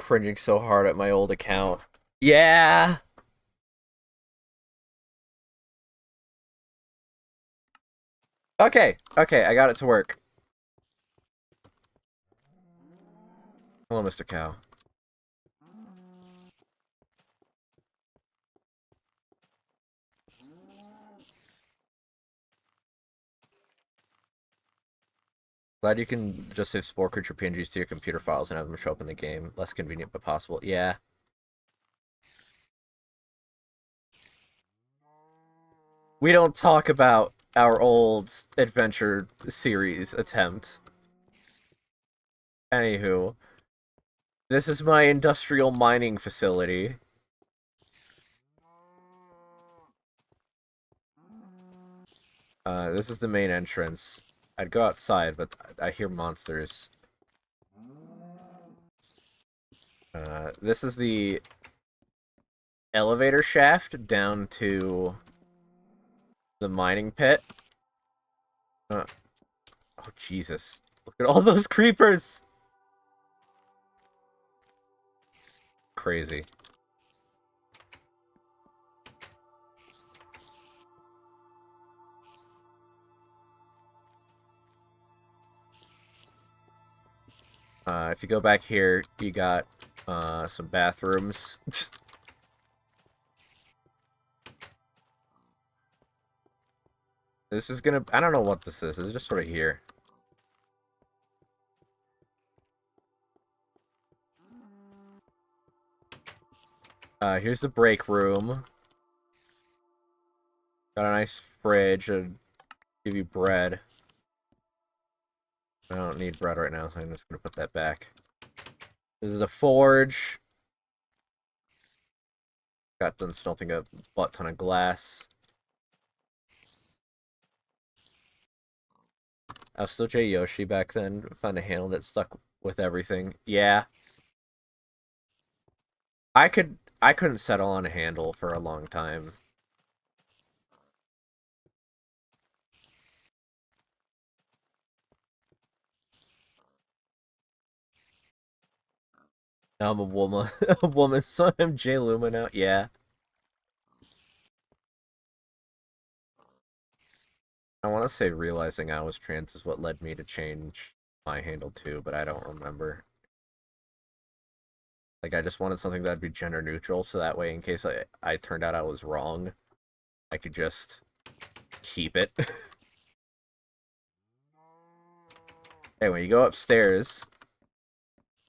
cringing so hard at my old account. Yeah. Okay. Okay, I got it to work. Hello, Mr. Cow. Glad you can just save Spore Creature PNGs to your computer files and have them show up in the game. Less convenient, but possible. Yeah. We don't talk about our old adventure series attempts. Anywho, this is my industrial mining facility. This is the main entrance. I'd go outside, but I hear monsters. This is the elevator shaft down to the mining pit. Oh, Jesus. Look at all those creepers! Crazy. If you go back here, you got some bathrooms. This is gonna... I don't know what this is. It's just sort of here. Here's the break room. Got a nice fridge and give you bread. I don't need bread right now, so I'm just gonna put that back. This is the forge. Got done smelting a butt ton of glass. I was still J Yoshi back then. Found a handle that stuck with everything. Yeah. I couldn't settle on a handle for a long time. Now I'm a woman a woman, so I'm J Luma now. Yeah. I wanna say realizing I was trans is what led me to change my handle too, but I don't remember. Like I just wanted something that'd be gender neutral, so that way in case I turned out I was wrong, I could just keep it. Anyway, you go upstairs.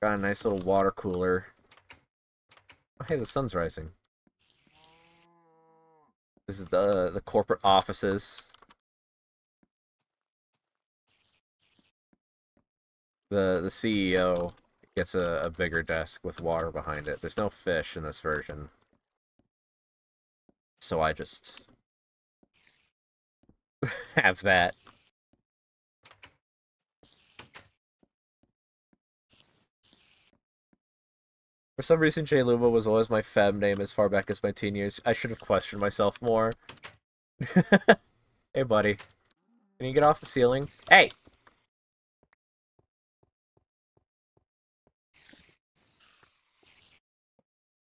Got a nice little water cooler. Oh, hey, the sun's rising. This is the corporate offices. The CEO gets a bigger desk with water behind it. There's no fish in this version. So I just have that. For some reason, J Luma was always my fem name as far back as my teen years. I should have questioned myself more. Hey, buddy. Can you get off the ceiling? Hey!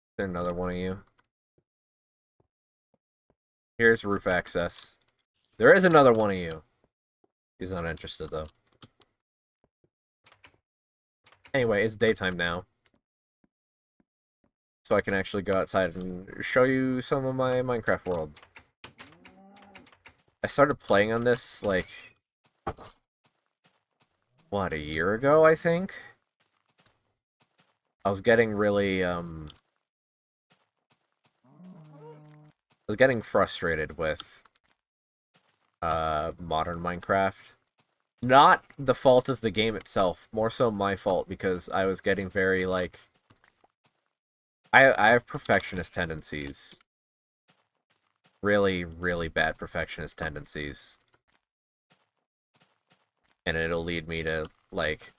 Is there another one of you? Here's roof access. There is another one of you. He's not interested, though. Anyway, it's daytime now. So I can actually go outside and show you some of my Minecraft world. I started playing on this, like... What, a year ago, I think? I was getting really, I was getting frustrated with, modern Minecraft. Not the fault of the game itself, more so my fault, because I was getting very, like... I have perfectionist tendencies. Really, really bad perfectionist tendencies. And it'll lead me to, like...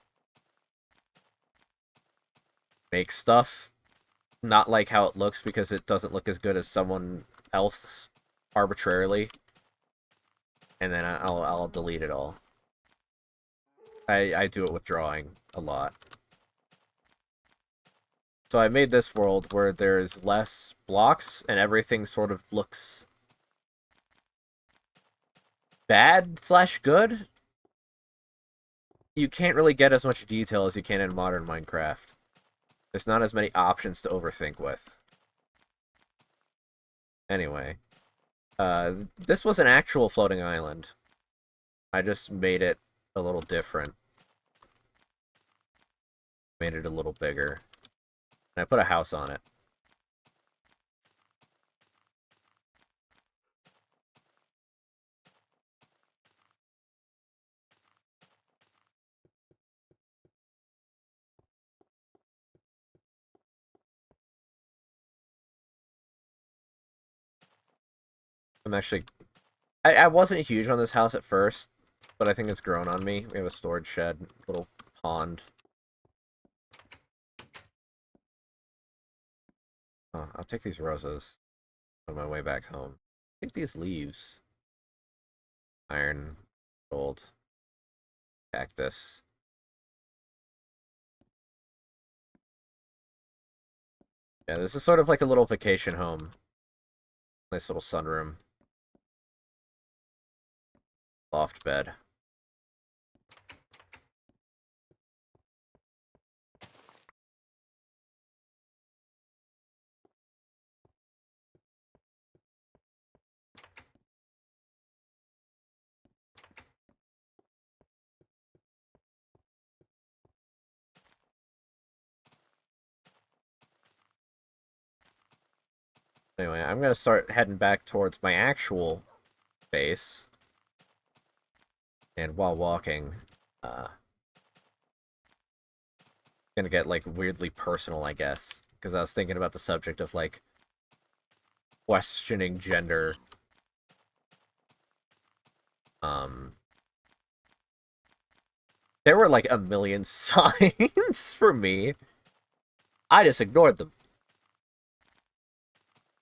make stuff not like how it looks because it doesn't look as good as someone else arbitrarily. And then I'll delete it all. I do it with drawing a lot. So I made this world where there's less blocks and everything sort of looks bad slash good. You can't really get as much detail as you can in modern Minecraft. There's not as many options to overthink with. Anyway, this was an actual floating island. I just made it a little different. Made it a little bigger. And I put a house on it. I'm actually... I wasn't huge on this house at first, but I think it's grown on me. We have a storage shed, little pond. Oh, I'll take these roses on my way back home. Take these leaves. Iron, gold, cactus. Yeah, this is sort of like a little vacation home. Nice little sunroom. Loft bed. Anyway, I'm gonna start heading back towards my actual base. And while walking, gonna get, like, weirdly personal, I guess. Because I was thinking about the subject of, like, questioning gender. Um, there were, like, a million signs for me. I just ignored them.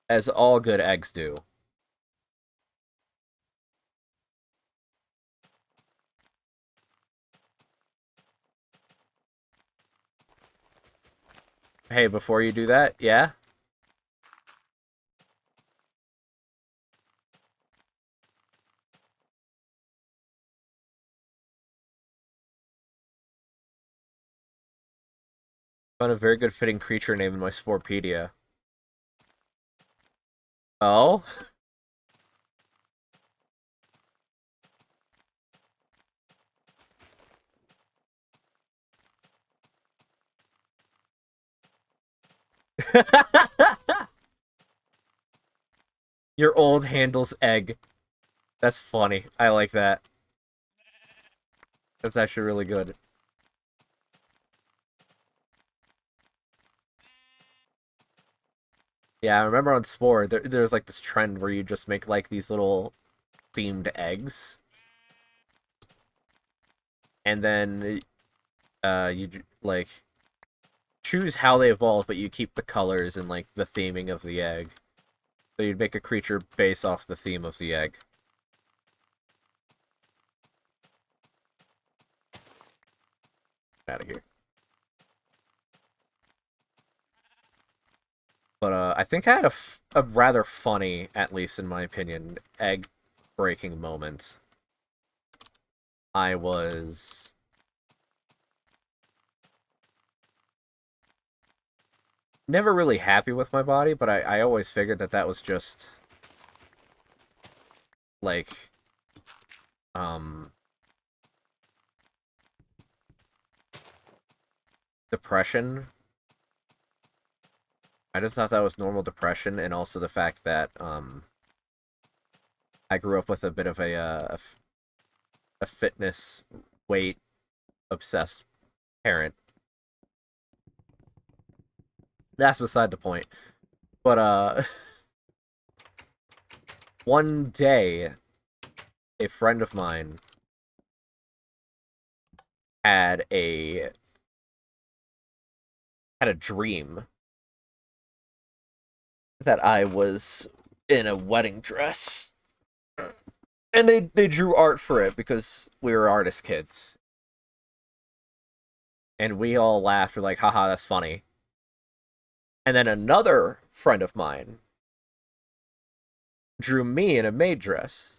As all good eggs do. Hey, before you do that, yeah? Found a very good fitting creature name in my Sportpedia. Oh? Your old handles egg. That's funny. I like that. That's actually really good. Yeah, I remember on Spore, there's like this trend where you just make like these little themed eggs. And then you like choose how they evolve, but you keep the colors and like the theming of the egg. So you'd make a creature based off the theme of the egg. Out of here. But I think I had a rather funny, at least in my opinion, egg breaking moment. I was never really happy with my body, but I always figured that that was just like um depression. I just thought that was normal depression, and also the fact that I grew up with a bit of a fitness weight obsessed parent. That's beside the point. But one day a friend of mine had a dream that I was in a wedding dress. And they drew art for it because we were artist kids. And we all laughed. We're like, haha, that's funny. And then another friend of mine drew me in a maid dress.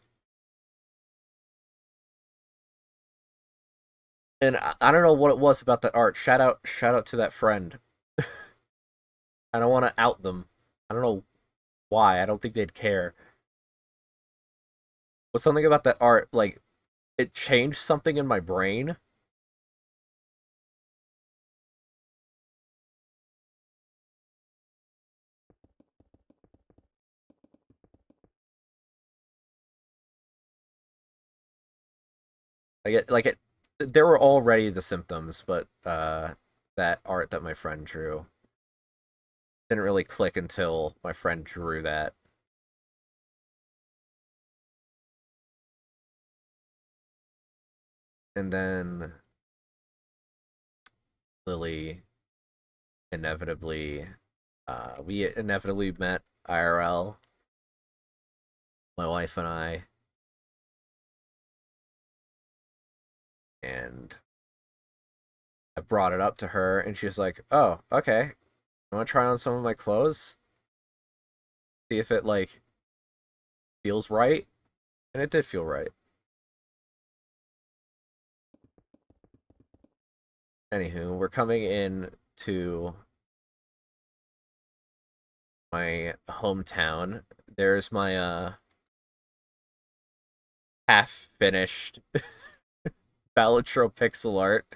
And I don't know what it was about that art. Shout out to that friend. I don't want to out them. I don't know why. I don't think they'd care. But something about that art, like, it changed something in my brain. Like it, there were already the symptoms, but that art that my friend drew didn't really click until my friend drew that. And then Lily inevitably, we inevitably met IRL, my wife and I, and I brought it up to her, and she was like, "Oh, okay. I want to try on some of my clothes, see if it like feels right," and it did feel right. Anywho, we're coming in to my hometown. There's my half finished Balatro pixel art.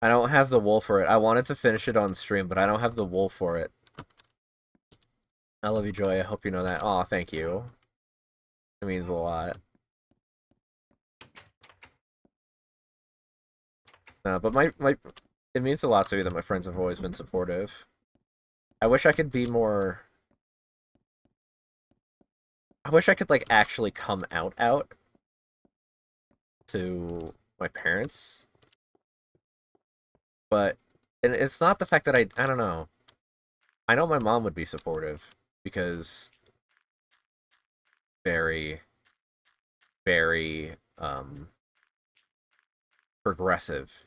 I don't have the wool for it. I wanted to finish it on stream, but I don't have the wool for it. I love you, Joy. I hope you know that. Aw, thank you. It means a lot. No, but my it means a lot to me that my friends have always been supportive. I wish I could be more. I wish I could like actually come out to my parents, but and it's not the fact that I don't know. I know my mom would be supportive because very very progressive.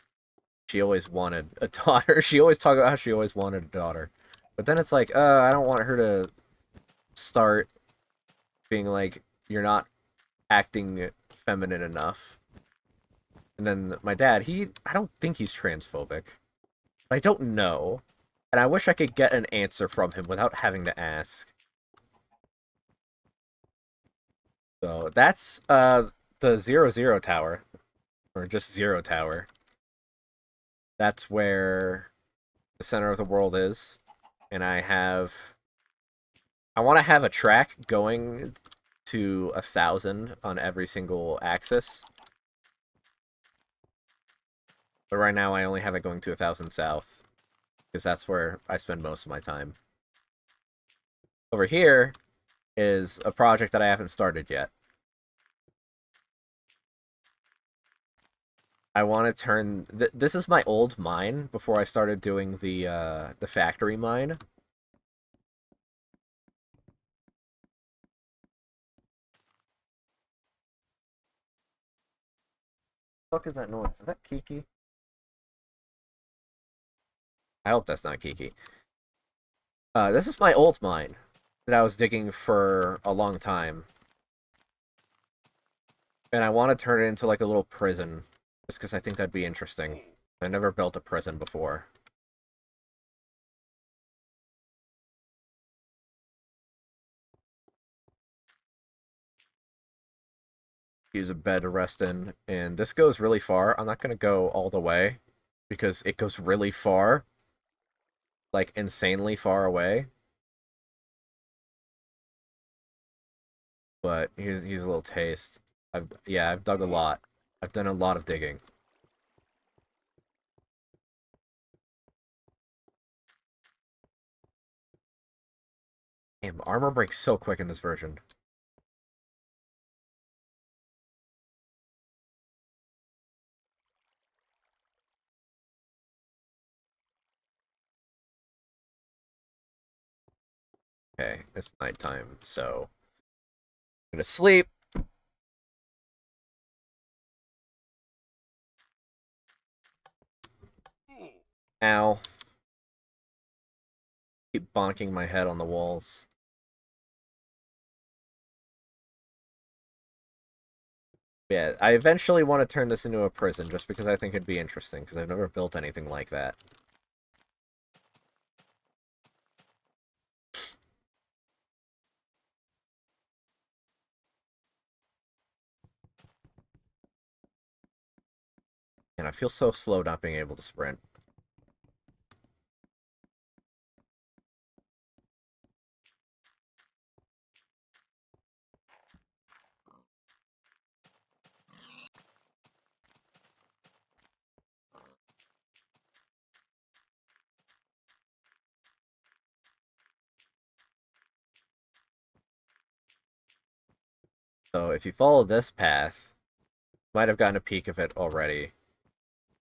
She always wanted a daughter. She always talked about how she always wanted a daughter. But then it's like, I don't want her to start being like, you're not acting feminine enough. And then my dad, I don't think he's transphobic. I don't know. And I wish I could get an answer from him without having to ask. So that's the zero tower. Or just zero tower. That's where the center of the world is. And I want to have a track going to 1,000 on every single axis. But right now I only have it going to 1,000 south. Because that's where I spend most of my time. Over here is a project that I haven't started yet. I want to turn... this is my old mine before I started doing the factory mine. What the fuck is that noise? Is that Kiki? I hope that's not Kiki. This is my old mine that I was digging for a long time. And I want to turn it into like a little prison. Just because I think that'd be interesting. I never built a prison before. Use a bed to rest in. And this goes really far. I'm not going to go all the way. Because it goes really far. Like, insanely far away. But here's a little taste. I've dug a lot. I've done a lot of digging. Damn, armor breaks so quick in this version. Okay, it's nighttime, so I'm gonna sleep. Ow. Keep bonking my head on the walls. Yeah, I eventually want to turn this into a prison, just because I think it'd be interesting, because I've never built anything like that. And I feel so slow not being able to sprint. So if you follow this path, you might have gotten a peek of it already.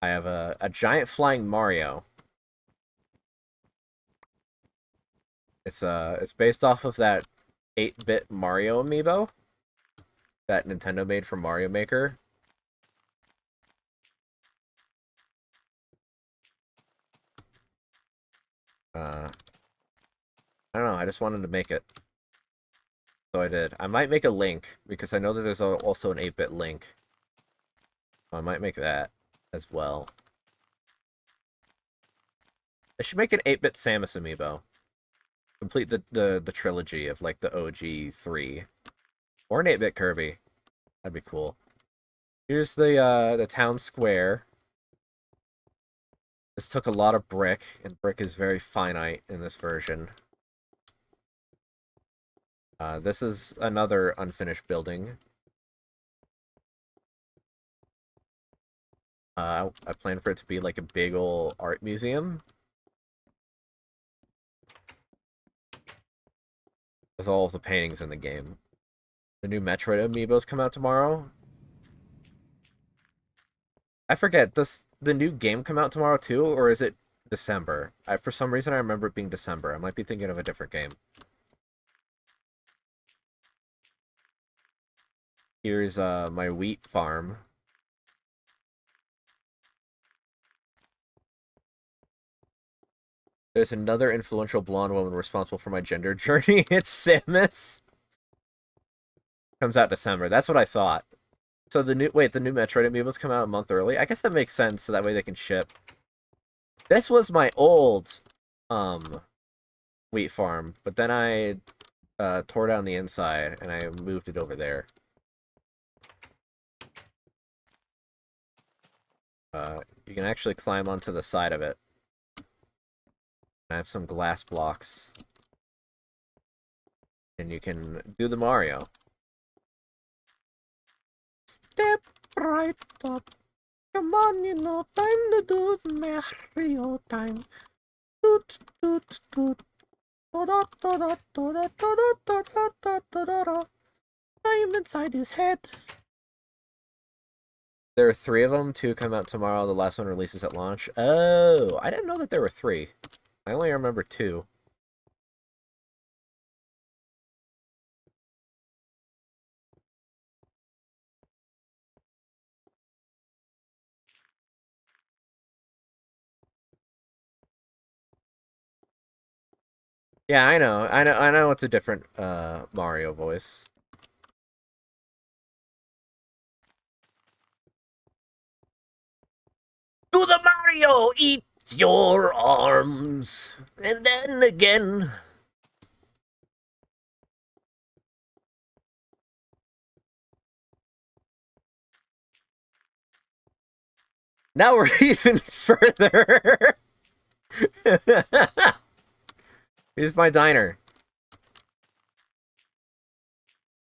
I have a giant flying Mario. It's based off of that 8-bit Mario amiibo that Nintendo made for Mario Maker. I don't know, I just wanted to make it. So I did. I might make a link, because I know that there's also an 8-bit link. So I might make that as well. I should make an 8-bit Samus amiibo. Complete the trilogy of, like, the OG 3. Or an 8-bit Kirby. That'd be cool. Here's the town square. This took a lot of brick, and brick is very finite in this version. This is another unfinished building. I plan for it to be like a big ol' art museum. With all of the paintings in the game. The new Metroid amiibos come out tomorrow. I forget, does the new game come out tomorrow too, or is it December? For some reason I remember it being December. I might be thinking of a different game. Here's my wheat farm. There's another influential blonde woman responsible for my gender journey. It's Samus. Comes out December. That's what I thought. So the new Metroid amiibos come out a month early. I guess that makes sense, so that way they can ship. This was my old wheat farm, but then I tore down the inside and I moved it over there. You can actually climb onto the side of it. I have some glass blocks. And you can do the Mario. Step right up. Come on, you know, time to do the Mario time. Toot, toot, toot. I'm inside his head. There are 3 of them. 2 come out tomorrow. The last one releases at launch. Oh, I didn't know that there were 3. I only remember 2. Yeah, I know it's a different Mario voice. To the Mario, eat your arms, and then again. Now we're even further. Here's my diner.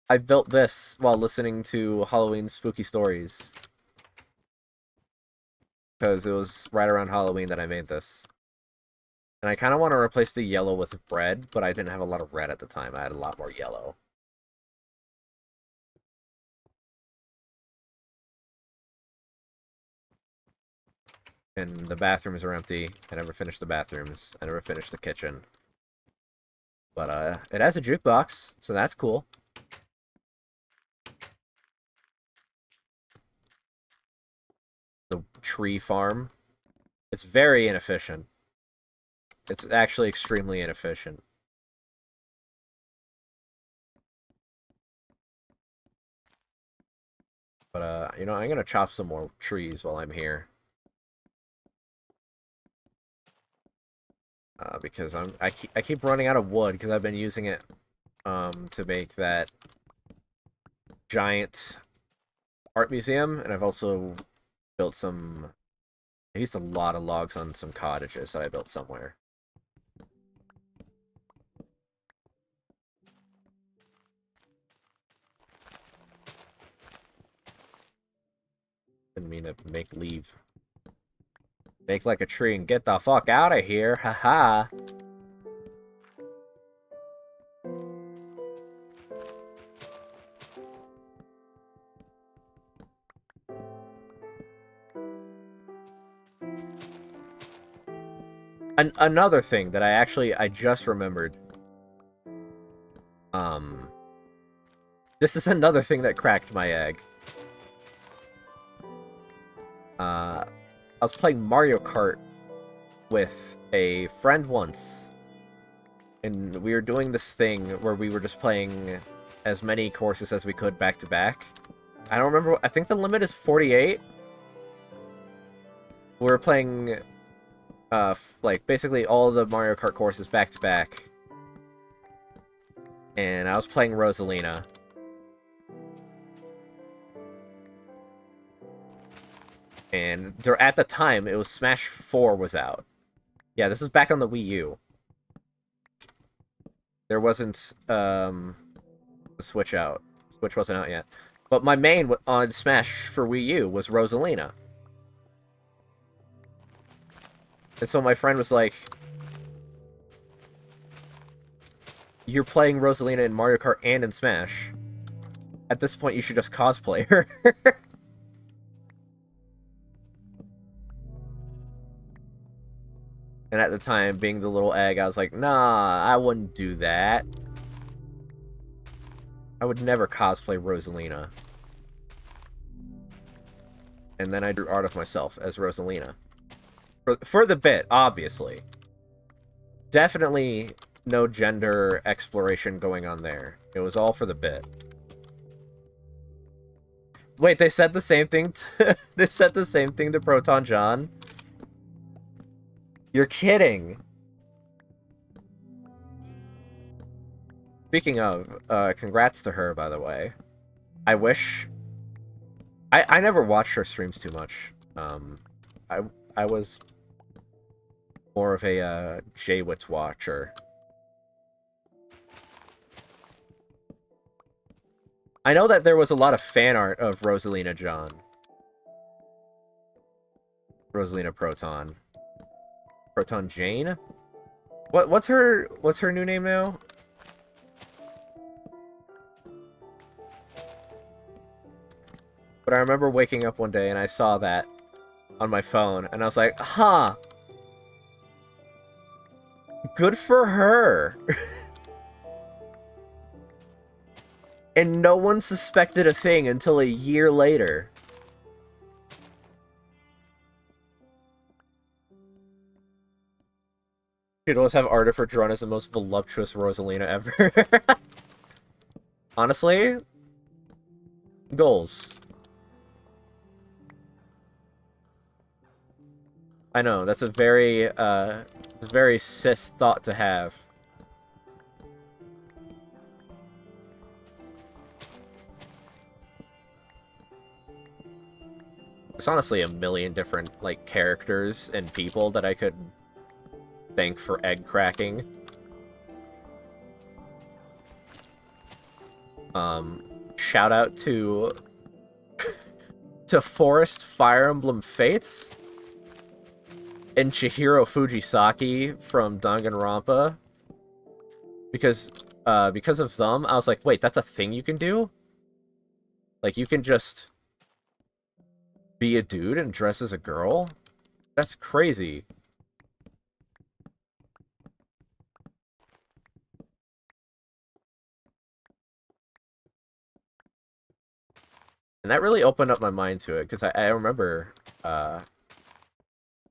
I built this while listening to Halloween spooky stories. Because it was right around Halloween that I made this. And I kind of want to replace the yellow with red, but I didn't have a lot of red at the time. I had a lot more yellow. And the bathrooms are empty. I never finished the bathrooms. I never finished the kitchen. But it has a jukebox, so that's cool. The tree farm. It's very inefficient. It's actually extremely inefficient. But, you know, I'm gonna chop some more trees while I'm here. Because I keep running out of wood because I've been using it, to make that giant art museum, and I've also built some... I used a lot of logs on some cottages that I built somewhere. Didn't mean to make leave. Make like a tree and get the fuck out of here, haha. Another thing that I just remembered. This is another thing that cracked my egg. I was playing Mario Kart with a friend once, and we were doing this thing where we were just playing as many courses as we could back to back. I don't remember. I think the limit is 48. We were playing, like basically all the Mario Kart courses back to back, and I was playing Rosalina. And at the time, it was Smash 4 was out. Yeah, this is back on the Wii U. There wasn't, the Switch out. Switch wasn't out yet. But my main on Smash for Wii U was Rosalina. And so my friend was like, "You're playing Rosalina in Mario Kart and in Smash. At this point, you should just cosplay her." And at the time, being the little egg, I was like, nah, I wouldn't do that. I would never cosplay Rosalina. And then I drew art of myself as Rosalina. For the bit, obviously. Definitely no gender exploration going on there. It was all for the bit. Wait, they said the same thing they said the same thing to Proton John? You're kidding. Speaking of, congrats to her, by the way. I wish... I never watched her streams too much. I was more of a, Jaywitz watcher. I know that there was a lot of fan art of Rosalina John. Rosalina Proton. Proton Jane? What's her new name now? But I remember waking up one day and I saw that on my phone, and I was like, huh. Good for her. And no one suspected a thing until a year later. She'd always have art of her drawn as the most voluptuous Rosalina ever. Honestly, goals. I know, that's a very cis thought to have. There's honestly a million different, like, characters and people that I could thank for egg cracking. Shout out to Forest Fire Emblem Fates and Chihiro Fujisaki from Danganronpa. Because of them, I was like, wait, that's a thing you can do? Like, you can just be a dude and dress as a girl? That's crazy. And that really opened up my mind to it, because I remember,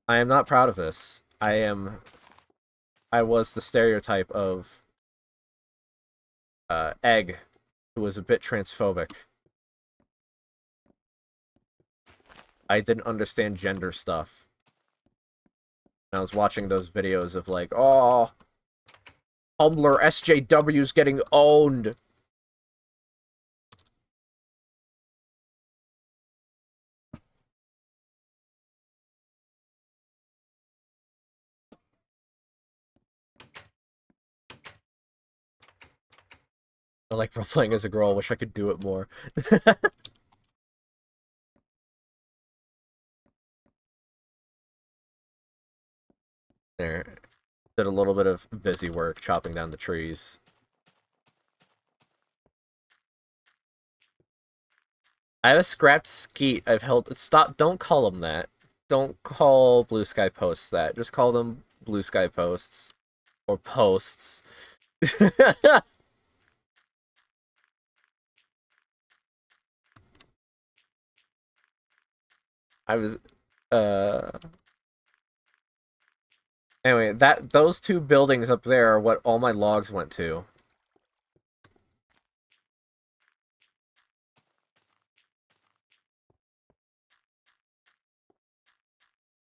I am not proud of this. I was the stereotype of egg who was a bit transphobic. I didn't understand gender stuff. And I was watching those videos of like, oh, Tumblr SJW's getting owned. I like role-playing as a girl. I wish I could do it more. There. Did a little bit of busy work chopping down the trees. I have a scrapped skeet I've held. Stop. Don't call them that. Don't call Blue Sky Posts that. Just call them Blue Sky Posts. Or Posts. I was. Uh. Anyway, those two buildings up there are what all my logs went to.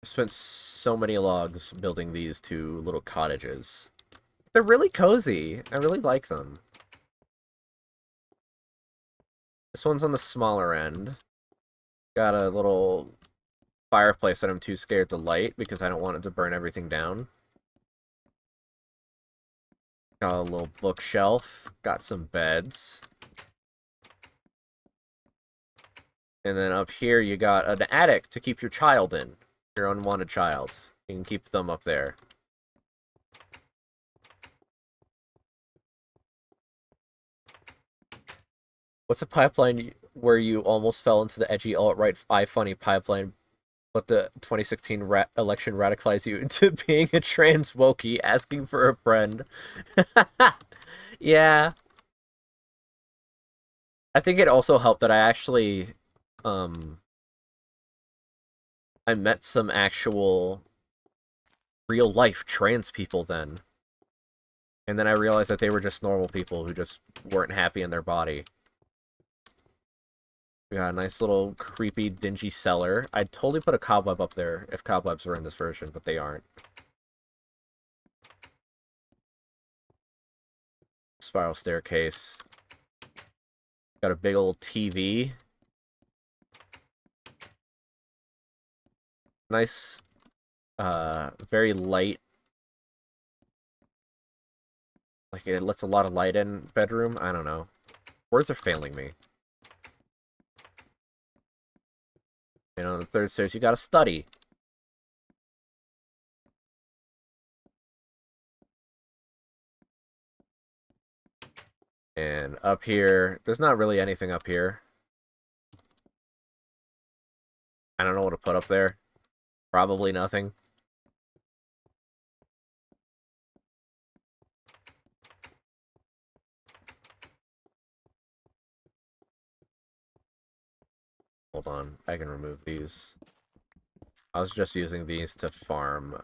I spent so many logs building these two little cottages. They're really cozy. I really like them. This one's on the smaller end. Got a little fireplace that I'm too scared to light because I don't want it to burn everything down. Got a little bookshelf. Got some beds. And then up here you got an attic to keep your child in. Your unwanted child. You can keep them up there. What's a pipeline where you almost fell into the edgy alt-right iFunny pipeline, but the 2016 election radicalized you into being a trans wokey asking for a friend? Yeah. I think it also helped that I actually, um, I met some actual real life trans people then. And then I realized that they were just normal people who just weren't happy in their body. We got a nice little creepy, dingy cellar. I'd totally put a cobweb up there if cobwebs were in this version, but they aren't. Spiral staircase. Got a big old TV. Nice, very light. Like, it lets a lot of light in bedroom. I don't know. Words are failing me. And on the third stairs, you got a study. And up here, there's not really anything up here. I don't know what to put up there. Probably nothing. Hold on, I can remove these. I was just using these to farm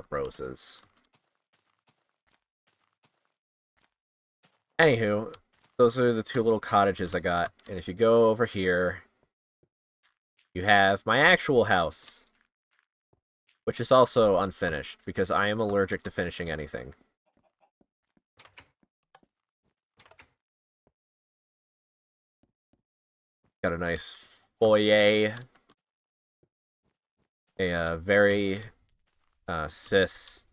roses. Anywho, those are the two little cottages I got. And if you go over here, you have my actual house, which is also unfinished because I am allergic to finishing anything. Got a nice foyer, a very cis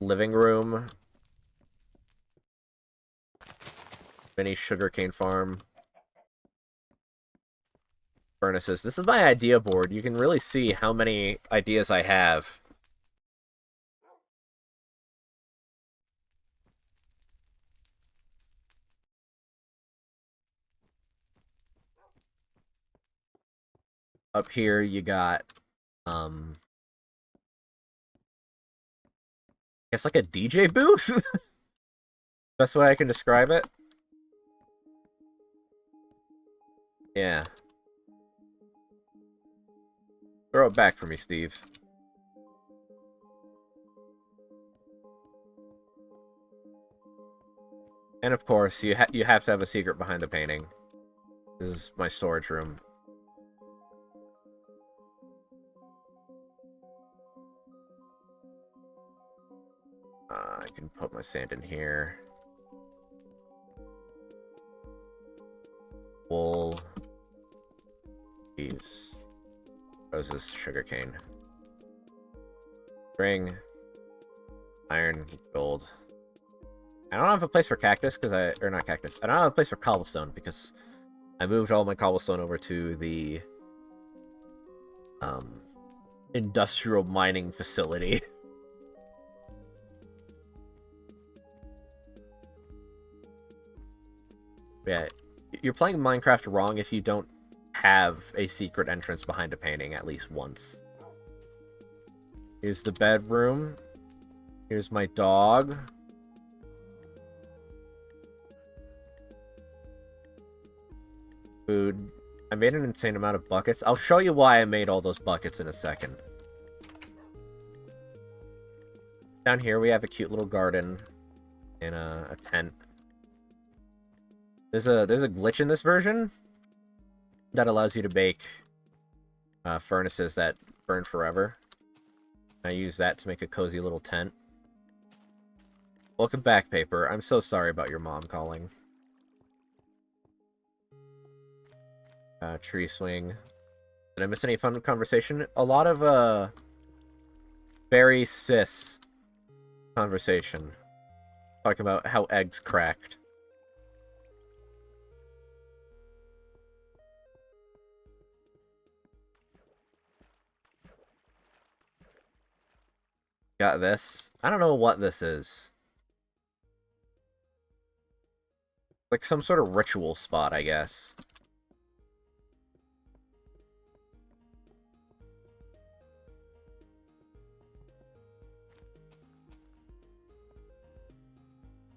living room, mini sugarcane farm, furnaces. This is my idea board. You can really see how many ideas I have. Up here you got I guess like a DJ booth? Best way I can describe it. Yeah. Throw it back for me, Steve. And of course, you have to have a secret behind the painting. This is my storage room. I can put my sand in here. Wool. These. Roses, sugarcane. Ring. Iron, gold. I don't have a place for cactus, or not cactus. I don't have a place for cobblestone, because I moved all my cobblestone over to the, industrial mining facility. Yeah, you're playing Minecraft wrong if you don't have a secret entrance behind a painting at least once. Here's the bedroom. Here's my dog. Food. I made an insane amount of buckets. I'll show you why I made all those buckets in a second. Down here we have a cute little garden and a tent. There's a glitch in this version that allows you to bake furnaces that burn forever. I use that to make a cozy little tent. Welcome back, Paper. I'm so sorry about your mom calling. Tree swing. Did I miss any fun conversation? A lot of very cis conversation. Talking about how eggs cracked. Got this. I don't know what this is. Like some sort of ritual spot, I guess.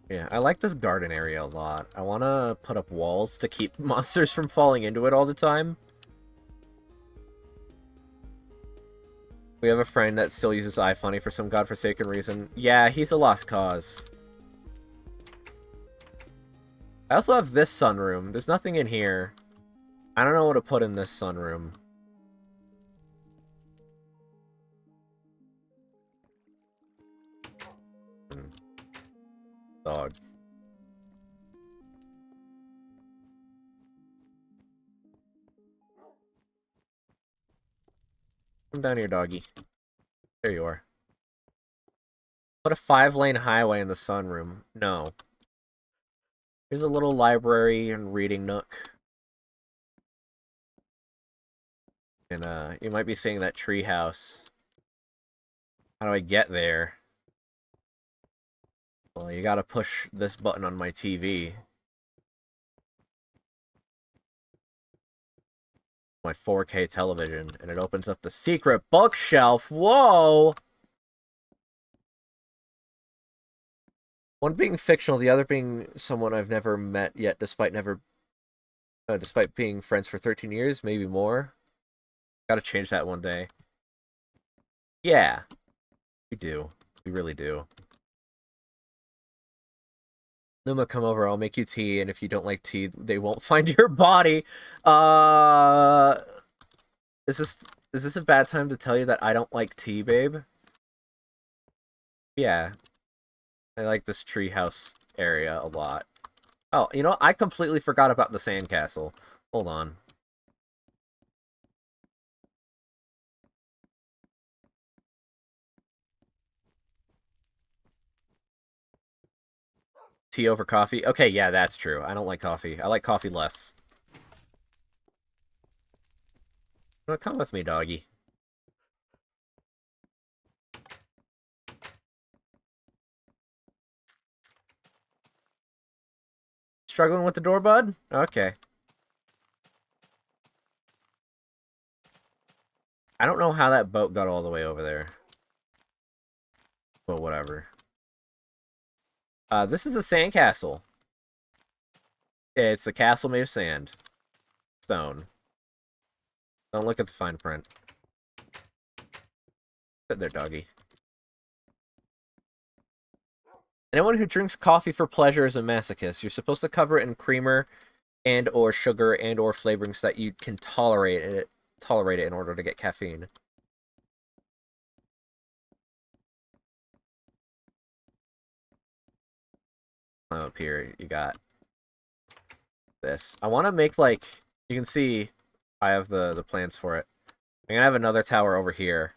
Yeah, I like this garden area a lot. I want to put up walls to keep monsters from falling into it all the time. We have a friend that still uses iFunny for some godforsaken reason. Yeah, he's a lost cause. I also have this sunroom. There's nothing in here. I don't know what to put in this sunroom. Dog. Come down here, doggy. There you are. Put a 5-lane highway in the sunroom. No. Here's a little library and reading nook. And, you might be seeing that tree house. How do I get there? Well, you gotta push this button on my TV. My 4K television, and it opens up the secret bookshelf. Whoa! One being fictional, the other being someone I've never met yet, despite being friends for 13 years, maybe more. Gotta change that one day. Yeah, we do. We really do. Numa, come over. I'll make you tea, and if you don't like tea, they won't find your body. Is this a bad time to tell you that I don't like tea, babe? Yeah, I like this treehouse area a lot. Oh, you know, I completely forgot about the sandcastle. Hold on. Tea over coffee? Okay, yeah, that's true. I don't like coffee. I like coffee less. Well, come with me, doggy. Struggling with the door, bud? Okay. I don't know how that boat got all the way over there. But whatever. This is a sandcastle. It's a castle made of sand. Stone. Don't look at the fine print. Sit there, doggy. Anyone who drinks coffee for pleasure is a masochist. You're supposed to cover it in creamer and or sugar and or flavoring so that you can tolerate it in order to get caffeine. Up here, you got this. I want to make, like, you can see I have the plans for it. I'm gonna have another tower over here.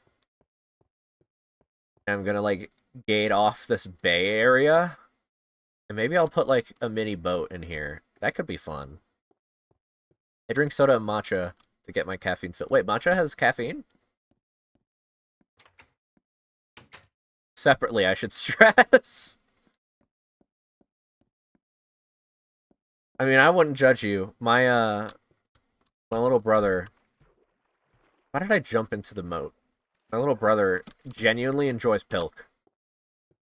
And I'm gonna, like, gate off this bay area. And maybe I'll put, like, a mini boat in here. That could be fun. I drink soda and matcha to get my caffeine filled. Wait, matcha has caffeine? Separately, I should stress. I mean, I wouldn't judge you. My little brother... Why did I jump into the moat? My little brother genuinely enjoys pilk.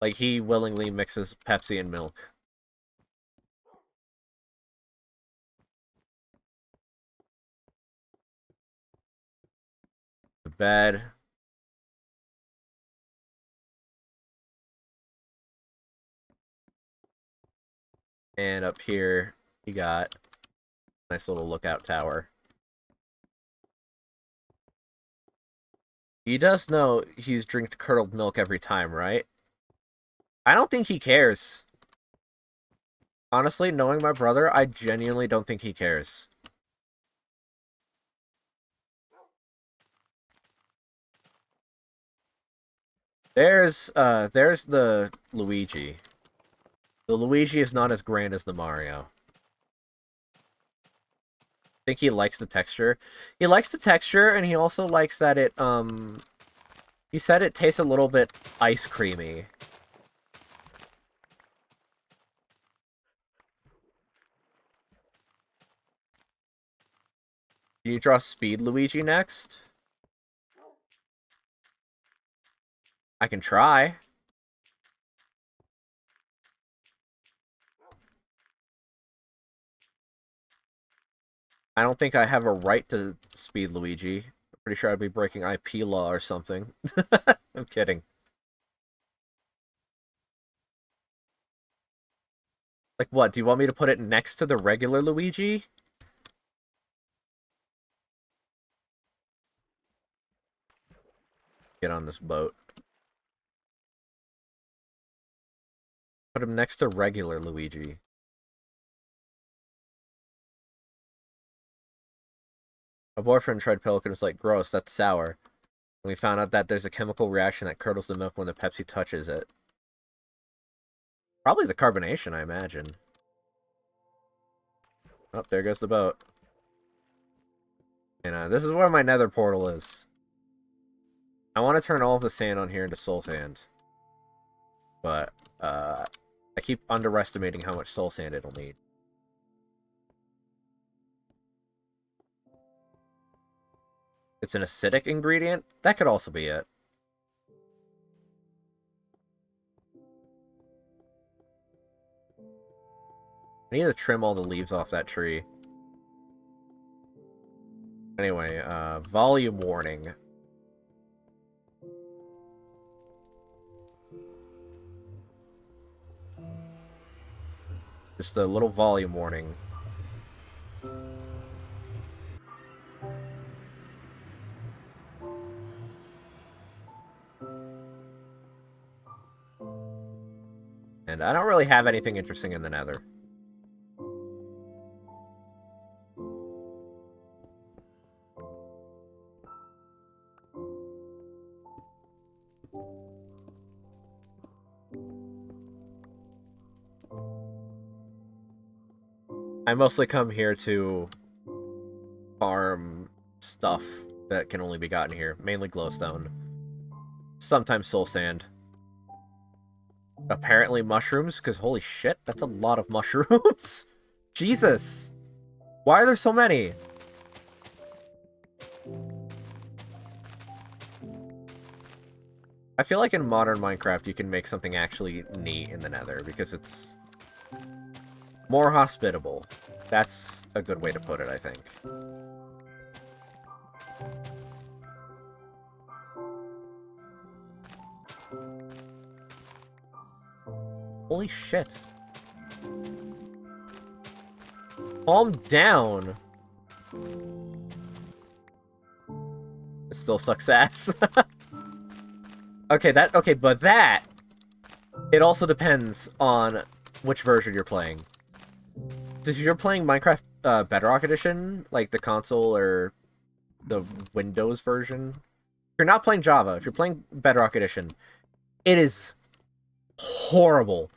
Like, he willingly mixes Pepsi and milk. The bed. And up here, you got a nice little lookout tower. He does know he's drinking curdled milk every time, right? I don't think he cares. Honestly, knowing my brother, I genuinely don't think he cares. There's the Luigi. The Luigi is not as grand as the Mario. I think he likes the texture. He likes the texture, and he also likes that it, he said it tastes a little bit ice creamy. Can you draw Speed Luigi next? I can try. I don't think I have a right to Speed Luigi. I'm pretty sure I'd be breaking IP law or something. I'm kidding. Like what? Do you want me to put it next to the regular Luigi? Get on this boat. Put him next to regular Luigi. My boyfriend tried Pilk and was like, gross, that's sour. And we found out that there's a chemical reaction that curdles the milk when the Pepsi touches it. Probably the carbonation, I imagine. Oh, there goes the boat. And this is where my nether portal is. I want to turn all of the sand on here into soul sand. But, I keep underestimating how much soul sand it'll need. It's an acidic ingredient? That could also be it. I need to trim all the leaves off that tree. Anyway, volume warning. Just a little volume warning. And I don't really have anything interesting in the nether. I mostly come here to farm stuff that can only be gotten here. Mainly glowstone. Sometimes soul sand. Apparently mushrooms, because holy shit, that's a lot of mushrooms. Jesus. Why are there so many? I feel like in modern Minecraft you can make something actually neat in the nether, because it's more hospitable. That's a good way to put it, I think. Holy shit. Calm down. It still sucks ass. Okay, but that... It also depends on which version you're playing. So if you're playing Minecraft Bedrock Edition, like the console or the Windows version, if you're not playing Java, if you're playing Bedrock Edition, it is horrible.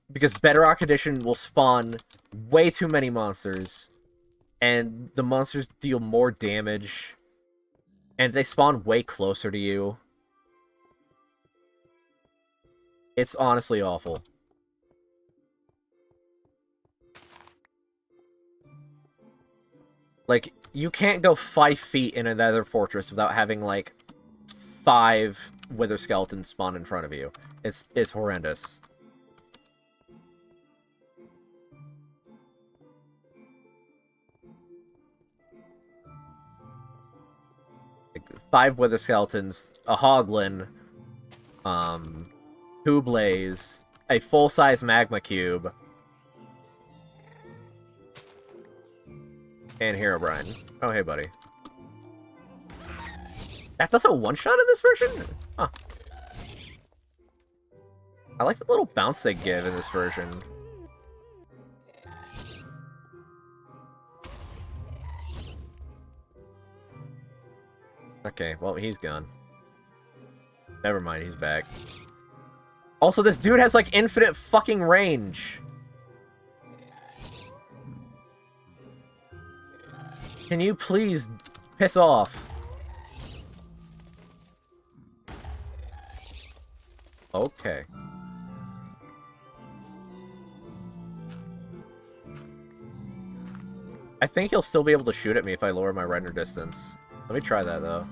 Because Bedrock Edition will spawn way too many monsters, and the monsters deal more damage, and they spawn way closer to you. It's honestly awful. Like, you can't go 5 feet in another fortress without having, like, 5 wither skeletons spawn in front of you. It's horrendous. Like, 5 wither skeletons, a hoglin, 2 blaze, a full-size magma cube, and Herobrine. Oh, hey, buddy. That does a one-shot in this version? Huh. I like the little bounce they give in this version. Okay, well, he's gone. Never mind, he's back. Also, this dude has, like, infinite fucking range. Can you please piss off? Okay. I think he'll still be able to shoot at me if I lower my render distance. Let me try that, though.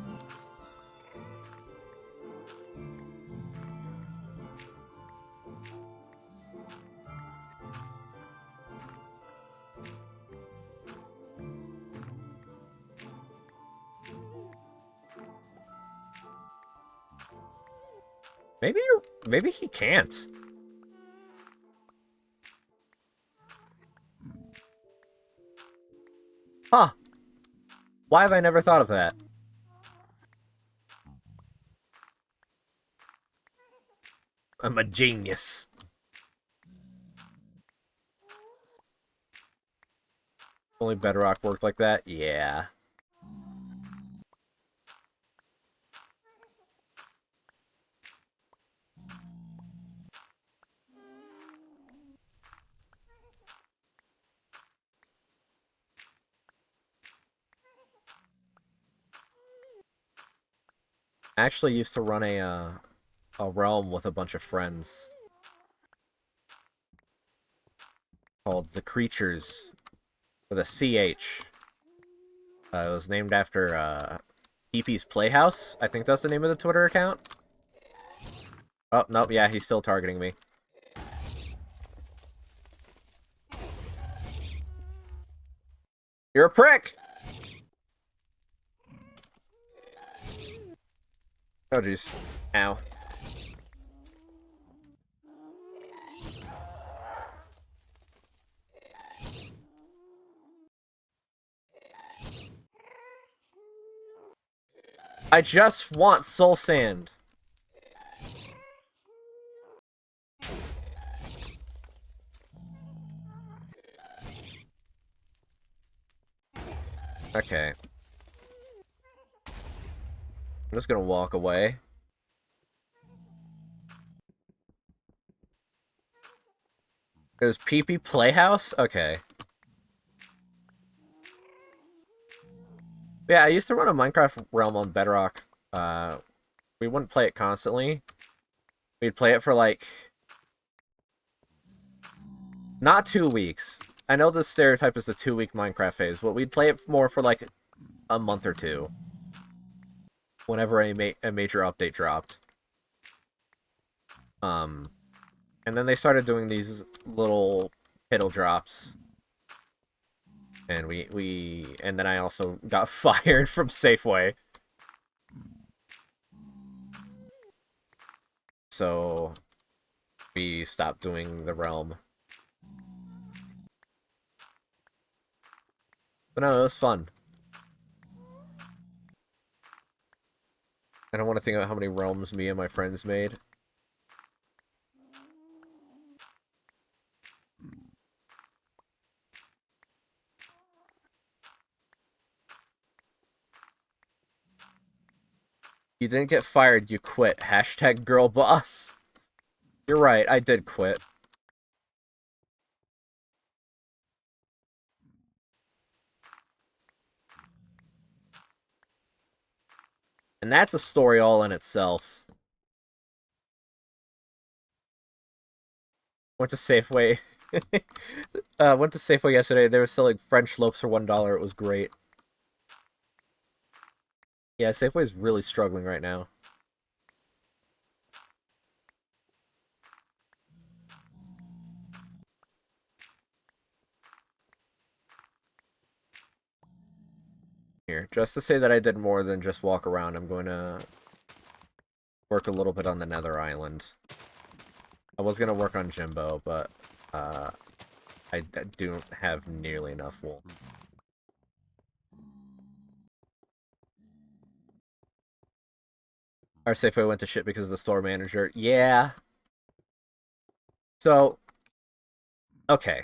Maybe he can't. Huh. Why have I never thought of that? I'm a genius. Only Bedrock worked like that? Yeah. I actually used to run a realm with a bunch of friends called The Creatures with a CH. It was named after Peepee's Playhouse. I think that's the name of the Twitter account. Oh, nope, yeah, he's still targeting me. You're a prick! Oh, jeez. Ow. I just want soul sand. Okay. I'm just gonna walk away. It was Peepee Playhouse? Okay. Yeah, I used to run a Minecraft realm on Bedrock. We wouldn't play it constantly. We'd play it for, like... not 2 weeks. I know the stereotype is the 2-week Minecraft phase, but we'd play it more for, like, a month or two. Whenever a major update dropped. And then they started doing these little piddle drops. And and then I also got fired from Safeway. So we stopped doing the realm. But no, it was fun. I don't want to think about how many realms me and my friends made. You didn't get fired, you quit. Hashtag girl boss. You're right, I did quit. And that's a story all in itself. Went to Safeway. Went to Safeway yesterday. They were selling French loaves for $1. It was great. Yeah, Safeway's really struggling right now. Here, just to say that I did more than just walk around, I'm going to work a little bit on the Nether Island. I was going to work on Jimbo, but I don't have nearly enough wool. Our Safeway went to shit because of the store manager. Yeah. So, okay.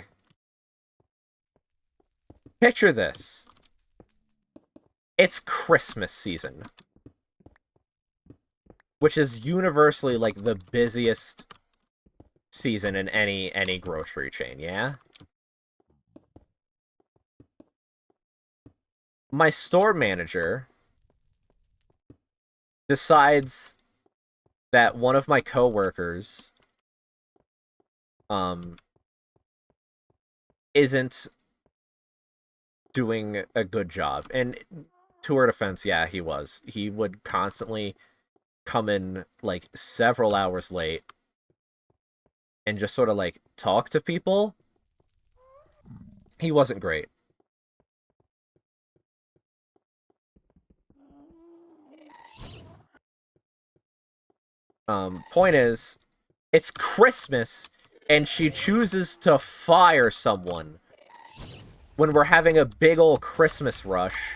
Picture this. It's Christmas season, which is universally like the busiest season in any grocery chain, yeah? My store manager decides that one of my coworkers isn't doing a good job. And to her defense, yeah, he was. He would constantly come in like several hours late and just sort of like talk to people. He wasn't great. Point is, it's Christmas and she chooses to fire someone when we're having a big old Christmas rush.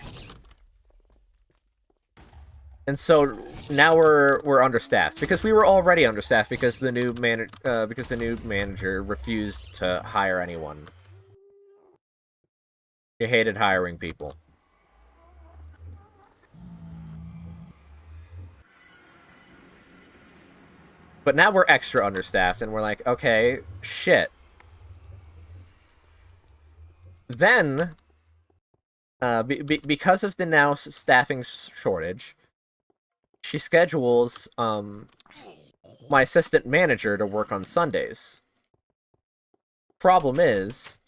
And so now we're understaffed because we were already understaffed because the new manager refused to hire anyone. He hated hiring people. But now we're extra understaffed and we're like, okay, shit. Then because of the now staffing shortage, she schedules my assistant manager to work on Sundays. Problem is,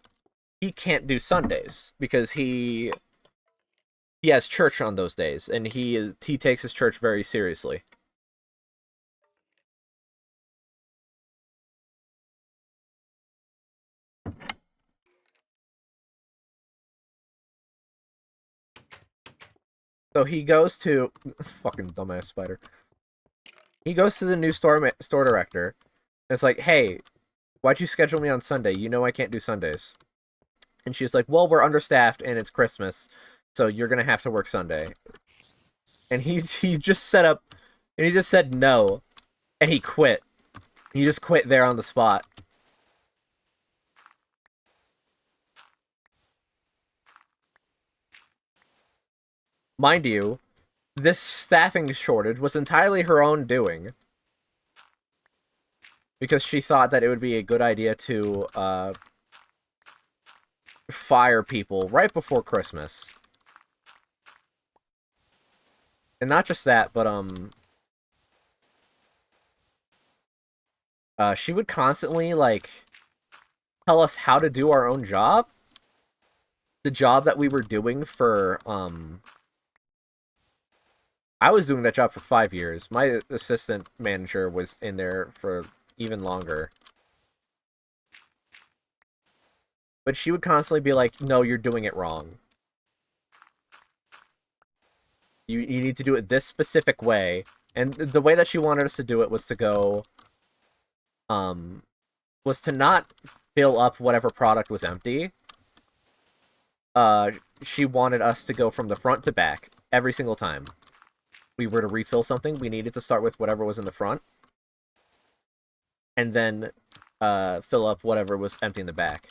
he can't do Sundays because he has church on those days, and he takes his church very seriously. So he goes to fucking dumbass spider. He goes to the new store director. And it's like, hey, why'd you schedule me on Sunday? You know I can't do Sundays. And she's like, well, we're understaffed and it's Christmas, so you're gonna have to work Sunday. And he just set up, and he just said no, and he quit. He just quit there on the spot. Mind you, this staffing shortage was entirely her own doing. Because she thought that it would be a good idea to fire people right before Christmas. And not just that, but she would constantly like tell us how to do our own job. The job that we were doing for I was doing that job for 5 years. My assistant manager was in there for even longer. But she would constantly be like, no, you're doing it wrong. You need to do it this specific way. And the way that she wanted us to do it was to go um, was to not fill up whatever product was empty. Uh, she wanted us to go from the front to back every single time we were to refill something. We needed to start with whatever was in the front, and then fill up whatever was empty in the back.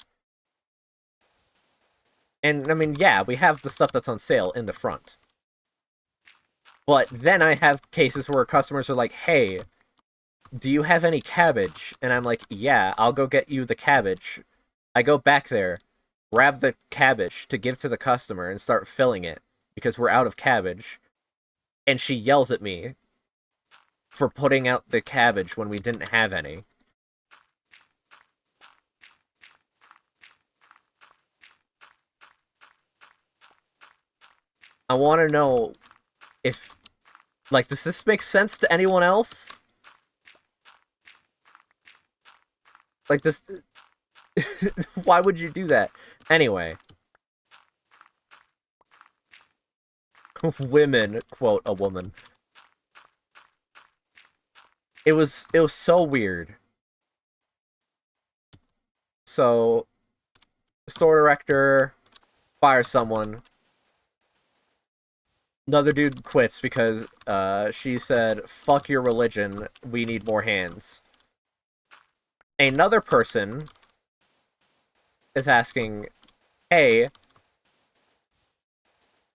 And I mean, yeah, we have the stuff that's on sale in the front. But then I have cases where customers are like, "Hey, do you have any cabbage?" And I'm like, "Yeah, I'll go get you the cabbage." I go back there, grab the cabbage to give to the customer and start filling it because we're out of cabbage. And she yells at me for putting out the cabbage when we didn't have any. I want to know if, like, does this make sense to anyone else? Like, this... Why would you do that? Anyway. Women, quote, a woman. It was so weird. So, store director fires someone. Another dude quits because she said, "Fuck your religion, we need more hands." Another person is asking, "Hey,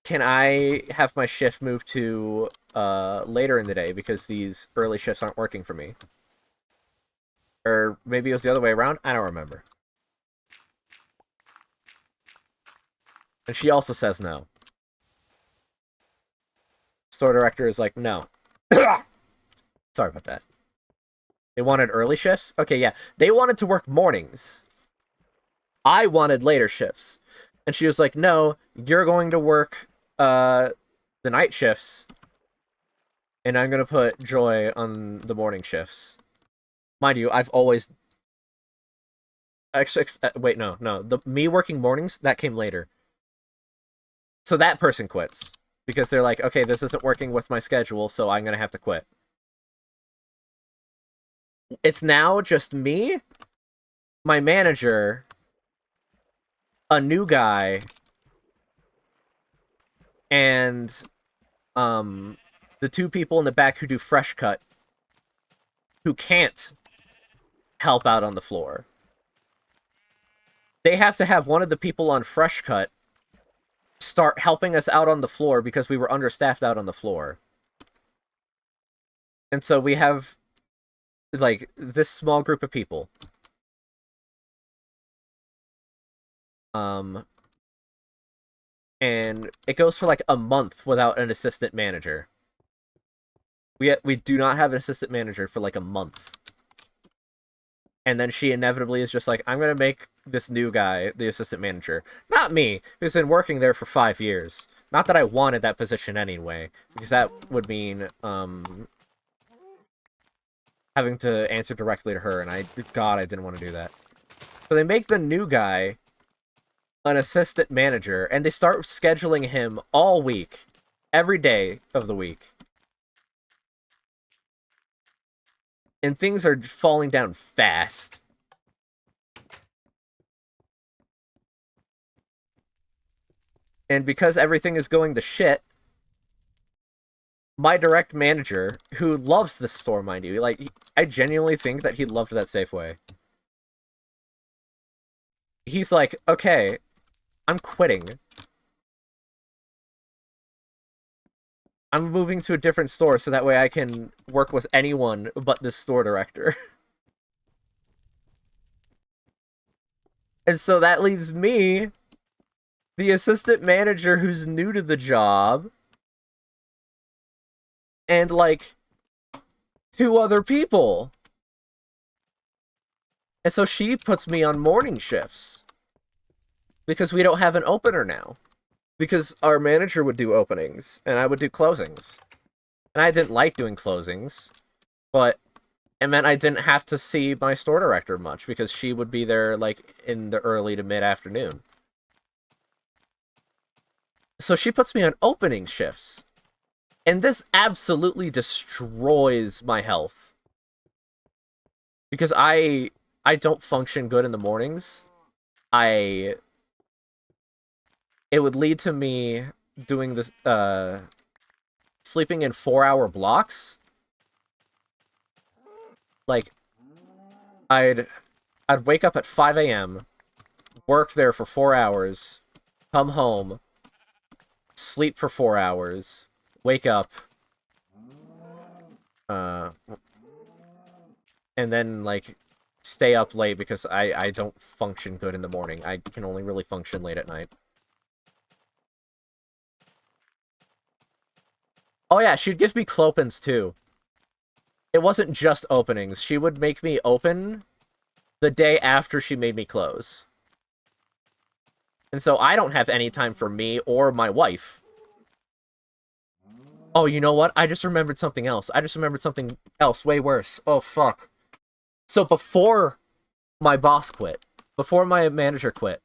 can I have my shift moved to later in the day because these early shifts aren't working for me?" Or maybe it was the other way around? I don't remember. And she also says no. Store director is like, "No." Sorry about that. They wanted early shifts? Okay, yeah. They wanted to work mornings. I wanted later shifts. And she was like, "No, you're going to work the night shifts, and I'm going to put Joy on the morning shifts." Mind you, I've always... wait, no. Me working mornings, that came later. So that person quits. Because they're like, "Okay, this isn't working with my schedule, so I'm going to have to quit." It's now just me, my manager, a new guy, and the two people in the back who do fresh cut who can't help out on the floor. They have to have one of the people on fresh cut start helping us out on the floor because we were understaffed out on the floor. And so we have like this small group of people. And it goes for like a month without an assistant manager. We do not have an assistant manager for like a month. And then she inevitably is just like, "I'm going to make this new guy the assistant manager." Not me, who's been working there for 5 years. Not that I wanted that position anyway, because that would mean having to answer directly to her, and God, I didn't want to do that. So they make the new guy an assistant manager, and they start scheduling him all week, every day of the week. And things are falling down fast. And because everything is going to shit, my direct manager, who loves this store, mind you, like, I genuinely think that he loved that Safeway. He's like, "Okay, I'm quitting. I'm moving to a different store so that way I can work with anyone but this store director." And so that leaves me, the assistant manager who's new to the job, and like 2 other people. And so she puts me on morning shifts because we don't have an opener now. Because our manager would do openings and I would do closings. And I didn't like doing closings, but it meant I didn't have to see my store director much because she would be there like in the early to mid-afternoon. So she puts me on opening shifts. And this absolutely destroys my health. because I don't function good in the mornings. I It would lead to me doing this sleeping in 4-hour blocks. Like I'd I'd wake up at 5 a.m., work there for 4 hours, come home, sleep for 4 hours, wake up, uh, and then, like, stay up late because I don't function good in the morning. I can only really function late at night. Oh yeah, she'd give me clopins too. It wasn't just openings. She would make me open the day after she made me close. And so I don't have any time for me or my wife. Oh, you know what? I just remembered something else. I just remembered something else way worse. Oh, fuck. So before my boss quit, before my manager quit,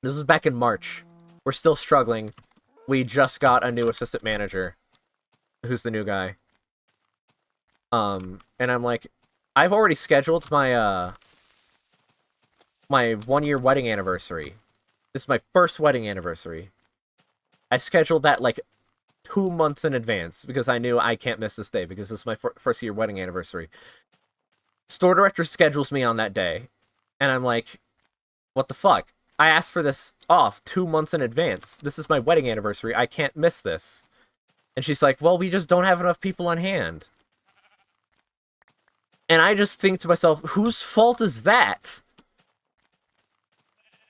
this was back in March. We're still struggling. We just got a new assistant manager, who's the new guy. And I'm like, I've already scheduled my 1-year wedding anniversary. This is my first wedding anniversary. I scheduled that, like, 2 months in advance because I knew I can't miss this day because this is my first year wedding anniversary. Store director schedules me on that day, and I'm like, what the fuck? I asked for this off 2 months in advance. This is my wedding anniversary. I can't miss this. And she's like, well, we just don't have enough people on hand. And I just think to myself, whose fault is that?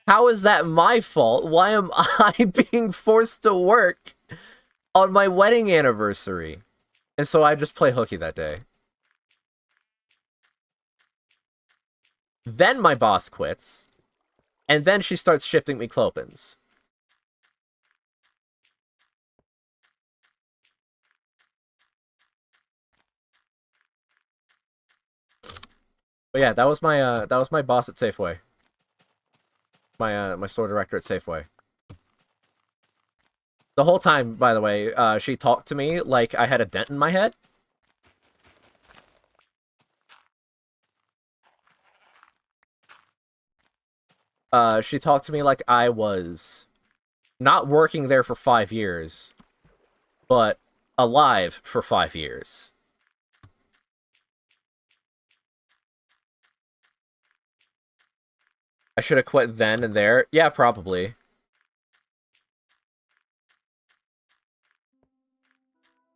How is that my fault? Why am I being forced to work on my wedding anniversary? And so I just play hooky that day. Then my boss quits, and then she starts shifting me clopins. But yeah, that was my boss at Safeway. My store director at Safeway. The whole time, by the way, she talked to me like I had a dent in my head. She talked to me like I was not working there for 5 years, but alive for 5 years. I should have quit then and there. Yeah, probably.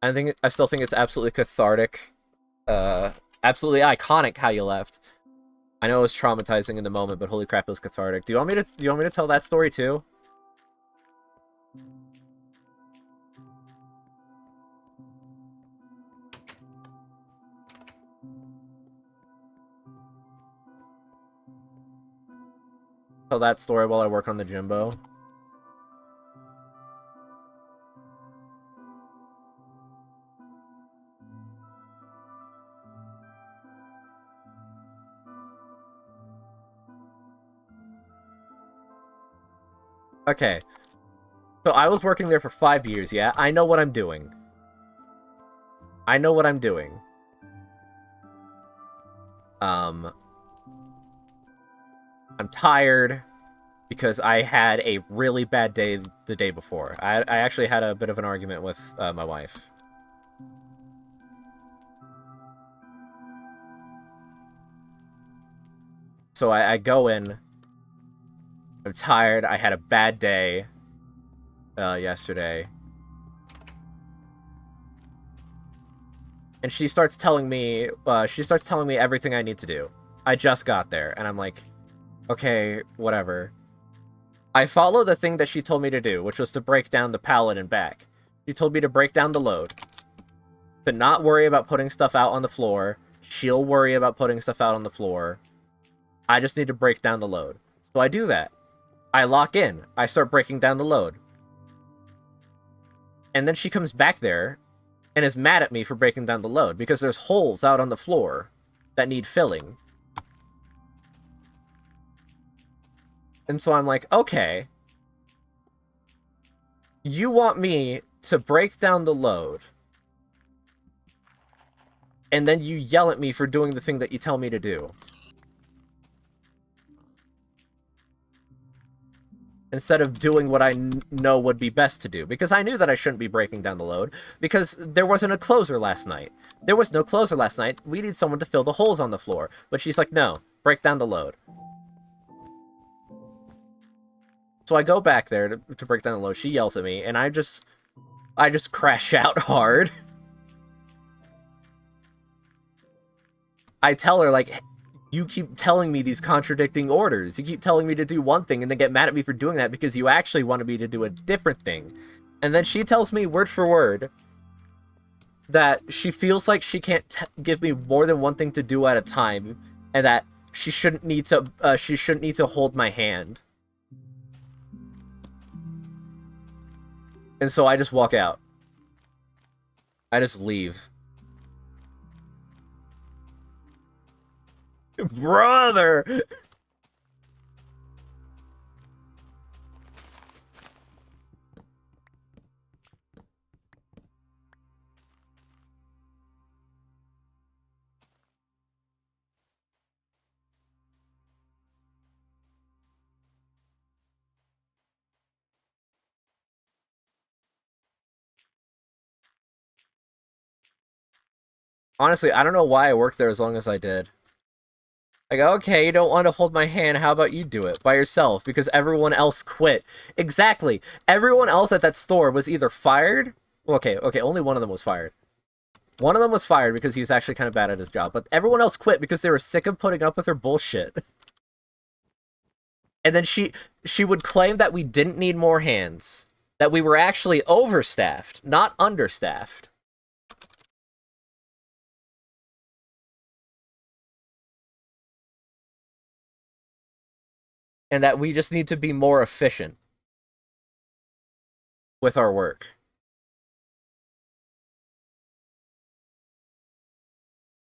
I still think it's absolutely cathartic, absolutely iconic how you left. I know it was traumatizing in the moment, but holy crap, it was cathartic. Do you want me to tell that story too? Tell that story while I work on the Jimbo. Okay. So I was working there for 5 years, yeah? I know what I'm doing. I know what I'm doing. I'm tired because I had a really bad day the day before. I actually had a bit of an argument with my wife. So I go in. I'm tired. I had a bad day yesterday. And she starts telling me everything I need to do. I just got there, and I'm like, okay, whatever. I follow the thing that she told me to do, which was to break down the pallet and back. She told me to break down the load. To not worry about putting stuff out on the floor. She'll worry about putting stuff out on the floor. I just need to break down the load. So I do that. I lock in. I start breaking down the load. And then she comes back there and is mad at me for breaking down the load because there's holes out on the floor that need filling. And so I'm like, okay, you want me to break down the load and then you yell at me for doing the thing that you tell me to do. Instead of doing what I know would be best to do. Because I knew that I shouldn't be breaking down the load, because there wasn't a closer last night. There was no closer last night. We need someone to fill the holes on the floor. But she's like, no, break down the load. So I go back there to break down the load. She yells at me, and I just crash out hard. I tell her, like, you keep telling me these contradicting orders. You keep telling me to do one thing and then get mad at me for doing that because you actually wanted me to do a different thing. And then she tells me word for word that she feels like she can't give me more than one thing to do at a time, and that she shouldn't need to hold my hand. And so I just walk out. I just leave. Brother! Honestly, I don't know why I worked there as long as I did. Like, okay, you don't want to hold my hand, how about you do it by yourself? Because everyone else quit. Exactly. Everyone else at that store was either fired... Okay, only one of them was fired. One of them was fired because he was actually kind of bad at his job, but everyone else quit because they were sick of putting up with her bullshit. And then she would claim that we didn't need more hands. That we were actually overstaffed, not understaffed. And that we just need to be more efficient with our work.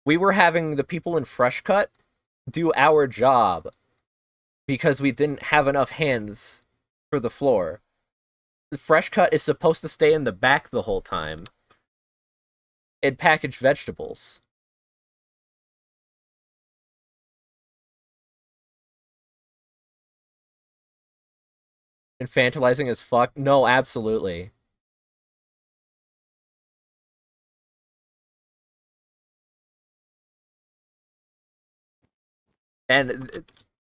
We were having the people in Fresh Cut do our job because we didn't have enough hands for the floor. The Fresh Cut is supposed to stay in the back the whole time and package vegetables. Infantilizing as fuck? No, absolutely. And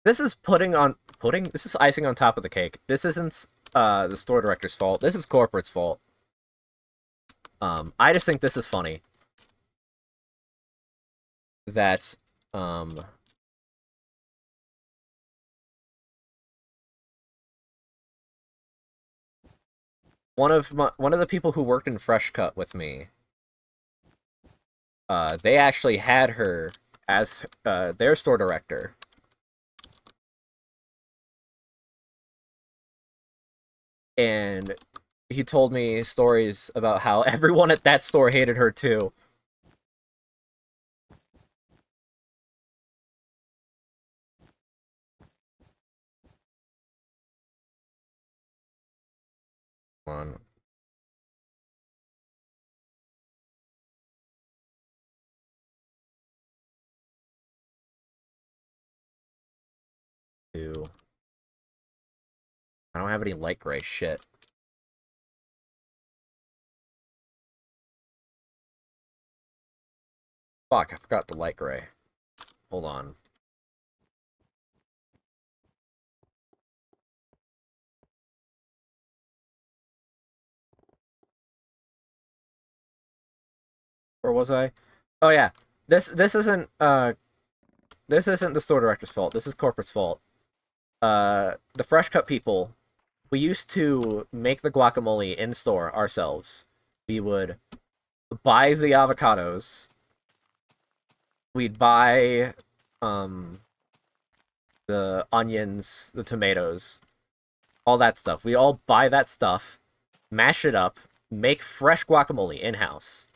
this is this is icing on top of the cake. This isn't the store director's fault. This is corporate's fault. I just think this is funny. That one of the people who worked in Fresh Cut with me, they actually had her as their store director. And he told me stories about how everyone at that store hated her too. One, two. I don't have any light gray shit. Fuck, I forgot the light gray. Hold on. Where was I? Oh yeah. This isn't the store director's fault. This is corporate's fault. The Fresh Cut people, we used to make the guacamole in store ourselves. We would buy the avocados. We'd buy the onions, the tomatoes, all that stuff. We all buy that stuff, mash it up, make fresh guacamole in-house.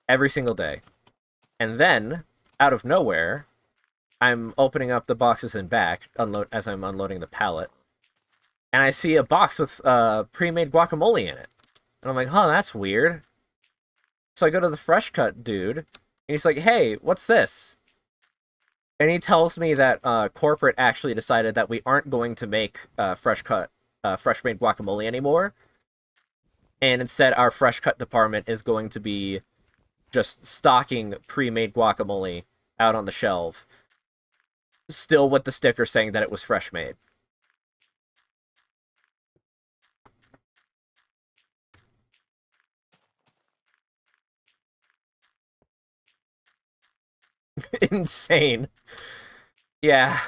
Every single day. And then, out of nowhere, I'm opening up the boxes in back as I'm unloading the pallet, and I see a box with pre-made guacamole in it. And I'm like, huh, that's weird. So I go to the fresh cut dude, and he's like, "Hey, what's this?" And he tells me that corporate actually decided that we aren't going to make fresh made guacamole anymore, and instead our fresh cut department is going to be just stocking pre-made guacamole out on the shelf, still with the sticker saying that it was fresh made. Insane. Yeah,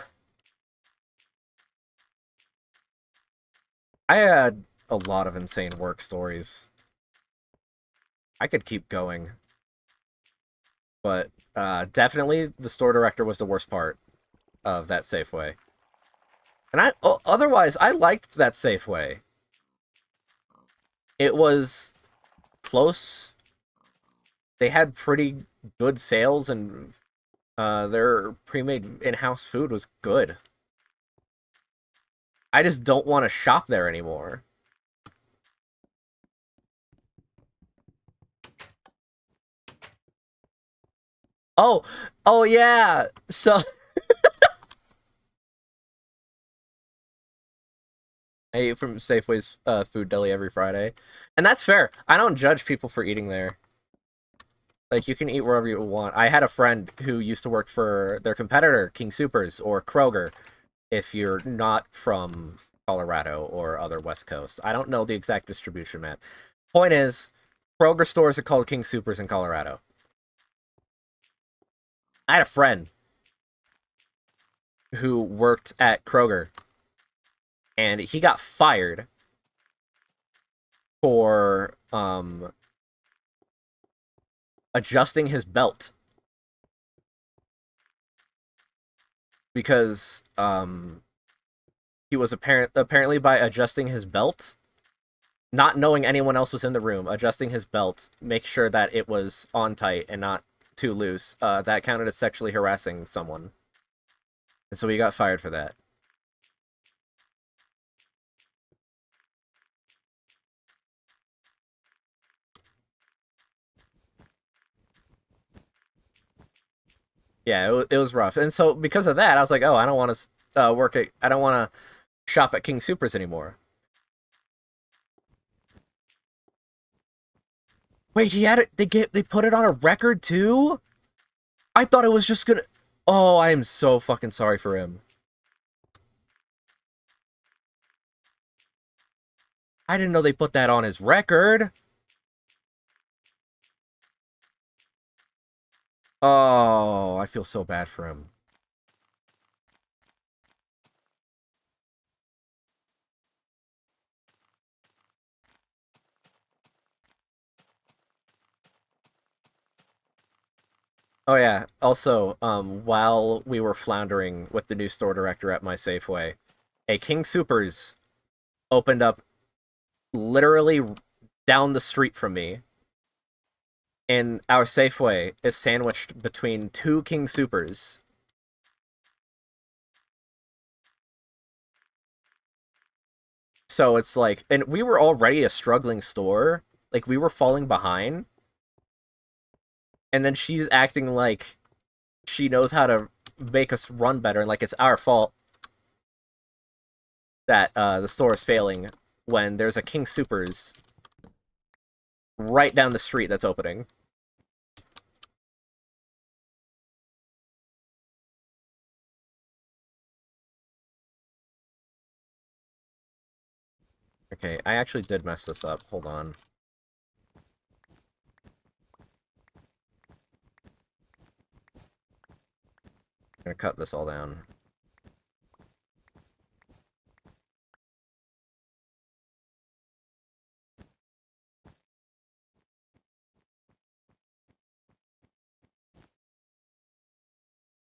I had a lot of insane work stories. I could keep going, but definitely the store director was the worst part of that Safeway. And otherwise I liked that Safeway. It was close. They had pretty good sales, and their pre-made in-house food was good. I just don't want to shop there anymore. Oh, oh yeah. So I eat from Safeway's food deli every Friday, and that's fair. I don't judge people for eating there. Like, you can eat wherever you want. I had a friend who used to work for their competitor, King Soopers or Kroger, if you're not from Colorado or other West Coast. I don't know the exact distribution map. Point is, Kroger stores are called King Soopers in Colorado. I had a friend who worked at Kroger, and he got fired for adjusting his belt because he was apparently by adjusting his belt, not knowing anyone else was in the room, adjusting his belt, make sure that it was on tight and not too loose. That counted as sexually harassing someone, and so he got fired for that. Yeah, it was rough, and so because of that, I was like, oh, I don't want to I don't want to shop at King Supers anymore. Wait, he had it. They put it on a record too. I thought it was just gonna. Oh, I am so fucking sorry for him. I didn't know they put that on his record. Oh, I feel so bad for him. Oh yeah. Also, while we were floundering with the new store director at my Safeway, a King Soopers opened up literally down the street from me, and our Safeway is sandwiched between two King Soopers. So it's like, and we were already a struggling store. Like, we were falling behind, and then she's acting like she knows how to make us run better, and like it's our fault that the store is failing when there's a King Soopers right down the street that's opening. Okay, I actually did mess this up. Hold on. I'm gonna cut this all down.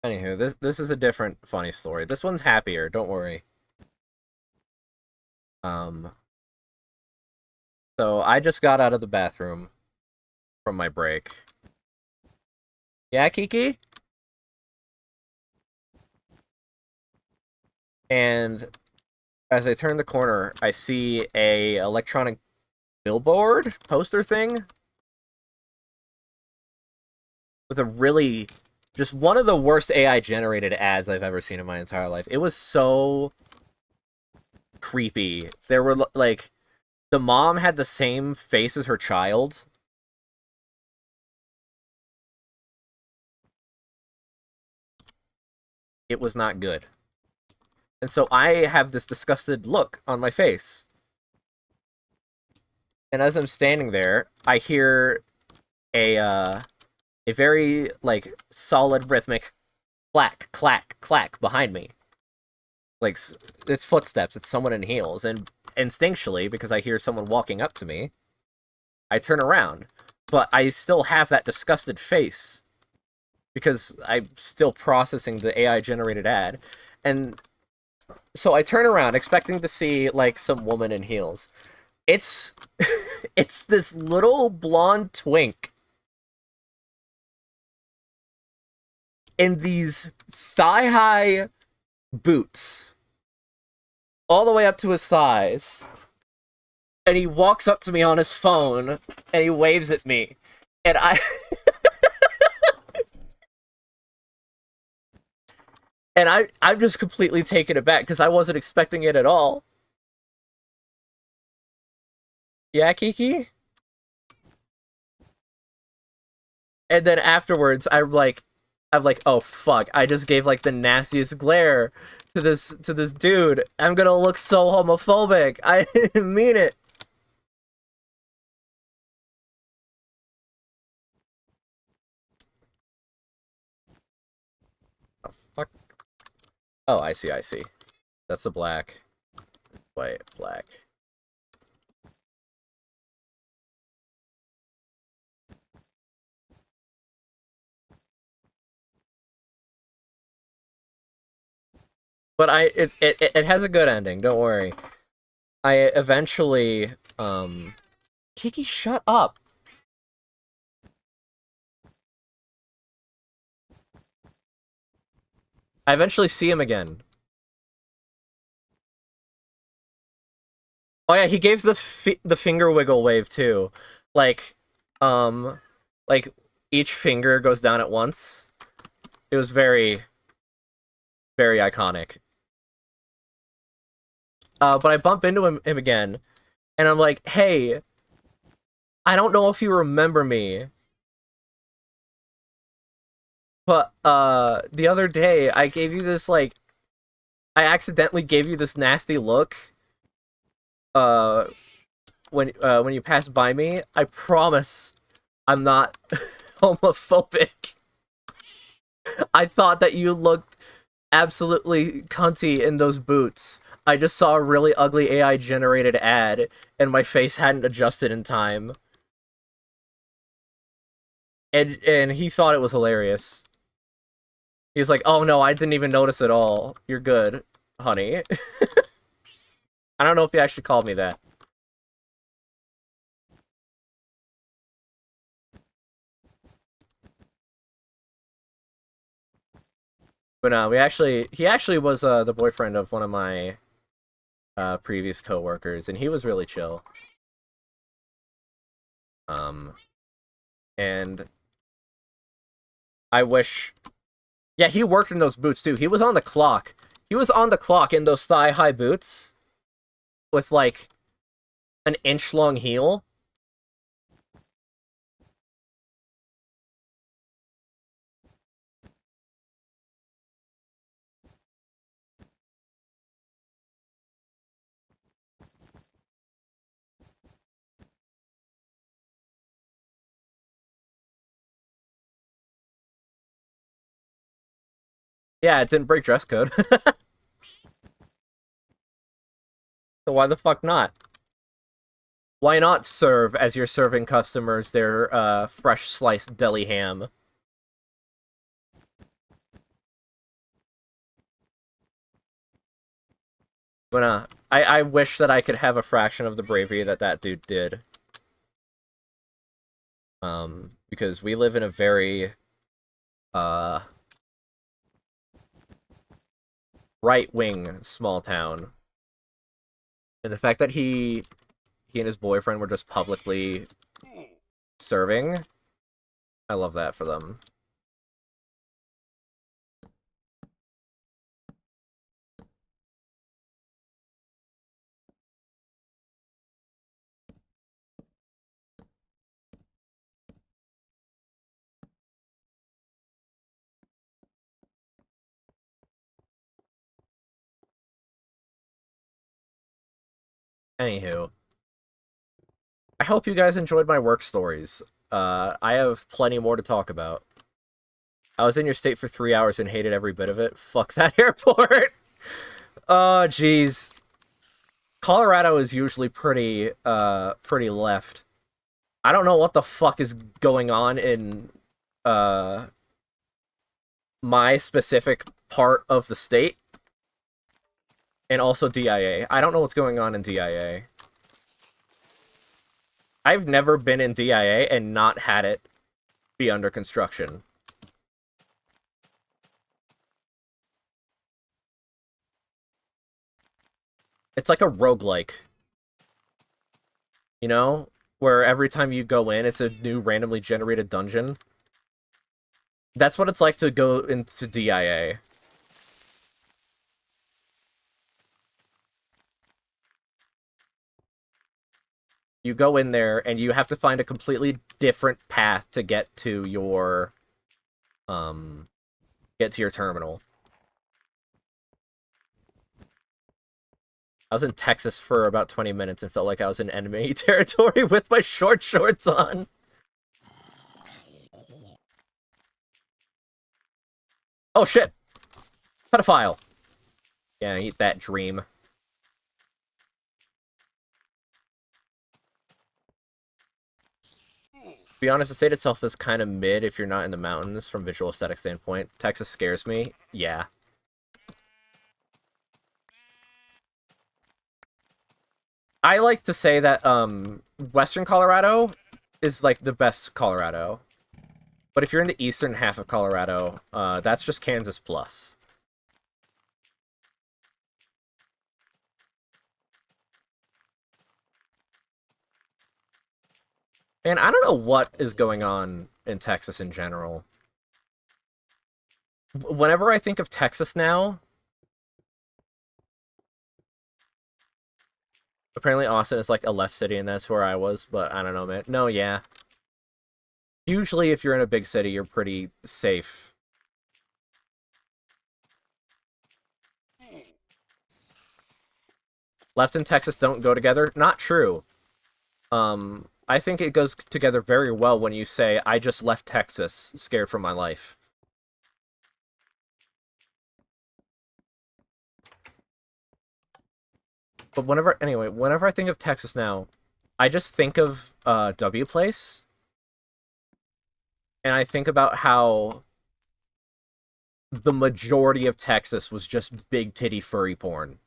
Anywho, this is a different funny story. This one's happier, don't worry. Um, so I just got out of the bathroom from my break. Yeah, Kiki? And as I turn the corner, I see a electronic billboard poster thing with a really just one of the worst AI generated ads I've ever seen in my entire life. It was so creepy. There were like the mom had the same face as her child. It was not good. And so I have this disgusted look on my face. And as I'm standing there, I hear a very like solid rhythmic clack clack clack behind me. Like it's footsteps, it's someone in heels, and instinctually because I hear someone walking up to me, I turn around. But I still have that disgusted face because I'm still processing the AI generated ad. And so I turn around expecting to see like some woman in heels. It's it's this little blonde twink in these thigh-high boots all the way up to his thighs. And he walks up to me on his phone and he waves at me. And I'm just completely taken aback because I wasn't expecting it at all. Yeah, Kiki? And then afterwards I'm like, oh fuck, I just gave like the nastiest glare to this dude. I'm gonna look so homophobic. I didn't mean it. Oh, fuck. Oh, I see, I see. That's the black. White, black. But it has a good ending, don't worry. I eventually Kiki, shut up. I eventually see him again. Oh yeah, he gave the finger wiggle wave too. Like um like each finger goes down at once. It was very very iconic. But I bump into him again and I'm like, "Hey, I don't know if you remember me, but the other day I gave you this like I accidentally gave you this nasty look uh when you passed by me. I promise I'm not homophobic. I thought that you looked absolutely cunty in those boots. I just saw a really ugly AI generated ad and my face hadn't adjusted in time. And he thought it was hilarious. He was like, "Oh no, I didn't even notice at all. You're good, honey." I don't know if he actually called me that. But no, he actually was the boyfriend of one of my previous coworkers, and he was really chill. Um, and I wish, yeah, he worked in those boots too. He was on the clock. He was on the clock in those thigh high boots with like an inch long heel. Yeah, it didn't break dress code. So why the fuck not? Why not serve as you're serving customers their fresh sliced deli ham? But I wish that I could have a fraction of the bravery that that dude did. Because we live in a very uh right wing small town, and the fact that he and his boyfriend were just publicly serving, I love that for them. Anywho, I hope you guys enjoyed my work stories. I have plenty more to talk about. I was in your state for 3 hours and hated every bit of it. Fuck that airport. Oh, jeez. Colorado is usually pretty left. I don't know what the fuck is going on in, uh, my specific part of the state, and also DIA. I don't know what's going on in DIA. I've never been in DIA and not had it be under construction. It's like a roguelike. You know? Where every time you go in, it's a new randomly generated dungeon. That's what it's like to go into DIA. You go in there, and you have to find a completely different path to get to your, terminal. I was in Texas for about 20 minutes and felt like I was in enemy territory with my short shorts on. Oh shit! Pedophile! Yeah, eat that dream. To be honest, the state itself is kind of mid if you're not in the mountains from visual aesthetic standpoint. Texas scares me. Yeah. I like to say that Western Colorado is like the best Colorado. But if you're in the eastern half of Colorado, that's just Kansas plus. And I don't know what is going on in Texas in general. Whenever I think of Texas now, apparently Austin is like a left city and that's where I was, but I don't know, man. No, yeah. Usually if you're in a big city, you're pretty safe. Left and Texas don't go together? Not true. I think it goes together very well when you say, I just left Texas, scared for my life. But whenever I think of Texas now, I just think of W Place, and I think about how the majority of Texas was just big titty furry porn.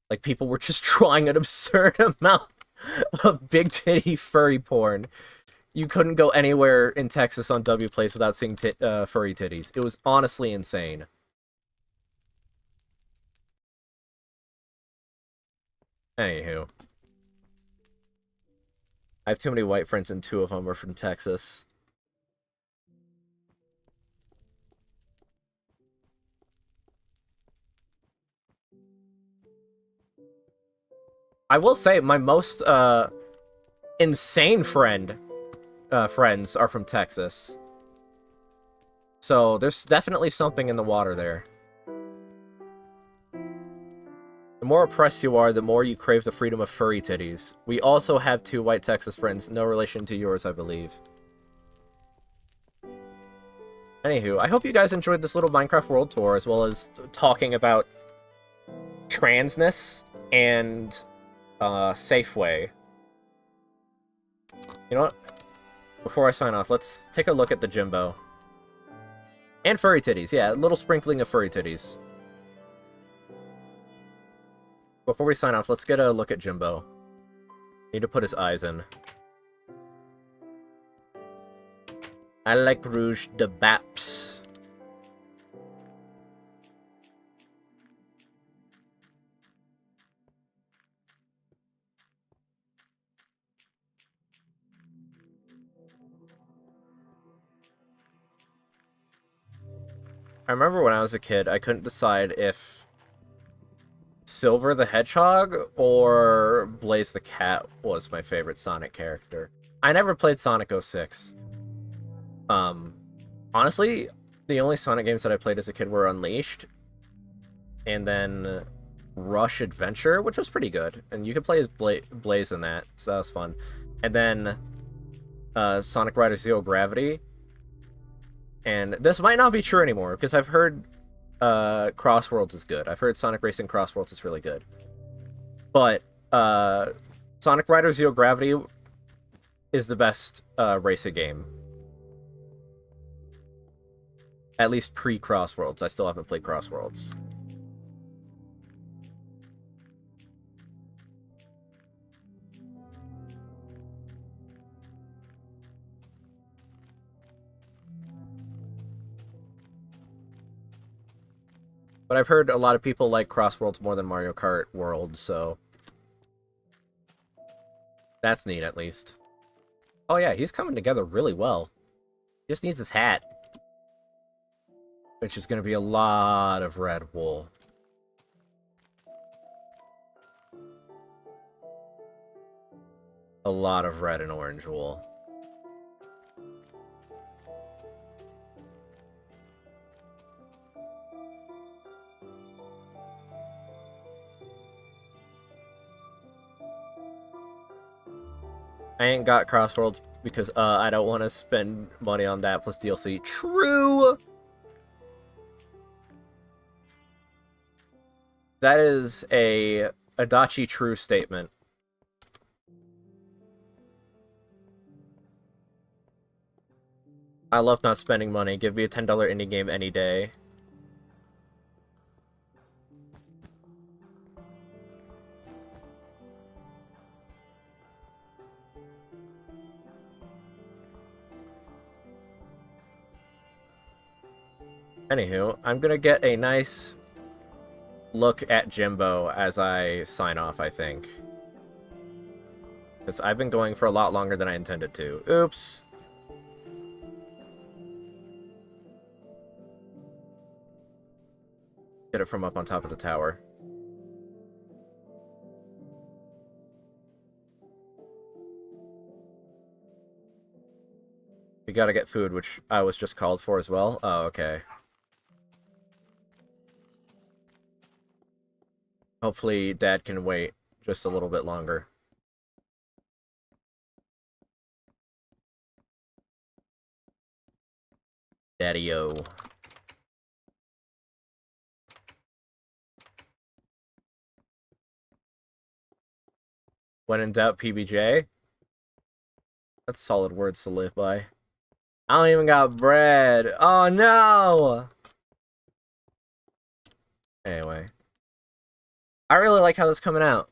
Like, people were just drawing an absurd amount of big titty furry porn. You couldn't go anywhere in Texas on W Place without seeing furry titties. It was honestly insane. Anywho. I have too many white friends and two of them are from Texas. I will say, my most, insane friends are from Texas. So, there's definitely something in the water there. The more oppressed you are, the more you crave the freedom of furry titties. We also have two white Texas friends, no relation to yours, I believe. Anywho, I hope you guys enjoyed this little Minecraft world tour, as well as talking about transness and Safeway. You know what? Before I sign off, let's take a look at the Jimbo. And furry titties, yeah, a little sprinkling of furry titties. Before we sign off, let's get a look at Jimbo. Need to put his eyes in. I like Rouge de Baps. I remember when I was a kid, I couldn't decide if Silver the Hedgehog or Blaze the Cat was my favorite Sonic character. I never played Sonic 06. Honestly, the only Sonic games that I played as a kid were Unleashed, and then Rush Adventure, which was pretty good, and you could play as Blaze in that, so that was fun. And then Sonic Rider Zero Gravity, and this might not be true anymore because I've heard Crossworlds is good. I've heard Sonic Racing Crossworlds is really good, but Sonic Rider Zero Gravity is the best racing game. At least pre-Crossworlds. I still haven't played Crossworlds. But I've heard a lot of people like Crossworlds more than Mario Kart World, so that's neat at least. Oh yeah, he's coming together really well. He just needs his hat. Which is going to be a lot of red wool. A lot of red and orange wool. I ain't got Crossworlds because I don't want to spend money on that plus DLC. True! That is a Adachi true statement. I love not spending money. Give me a $10 indie game any day. Anywho, I'm gonna get a nice look at Jimbo as I sign off, I think. Because I've been going for a lot longer than I intended to. Oops. Get it from up on top of the tower. We gotta get food, which I was just called for as well. Oh, okay. Hopefully Dad can wait just a little bit longer. Daddy-o. When in doubt, PBJ. That's solid words to live by. I don't even got bread. Oh, no! Anyway. I really like how this is coming out.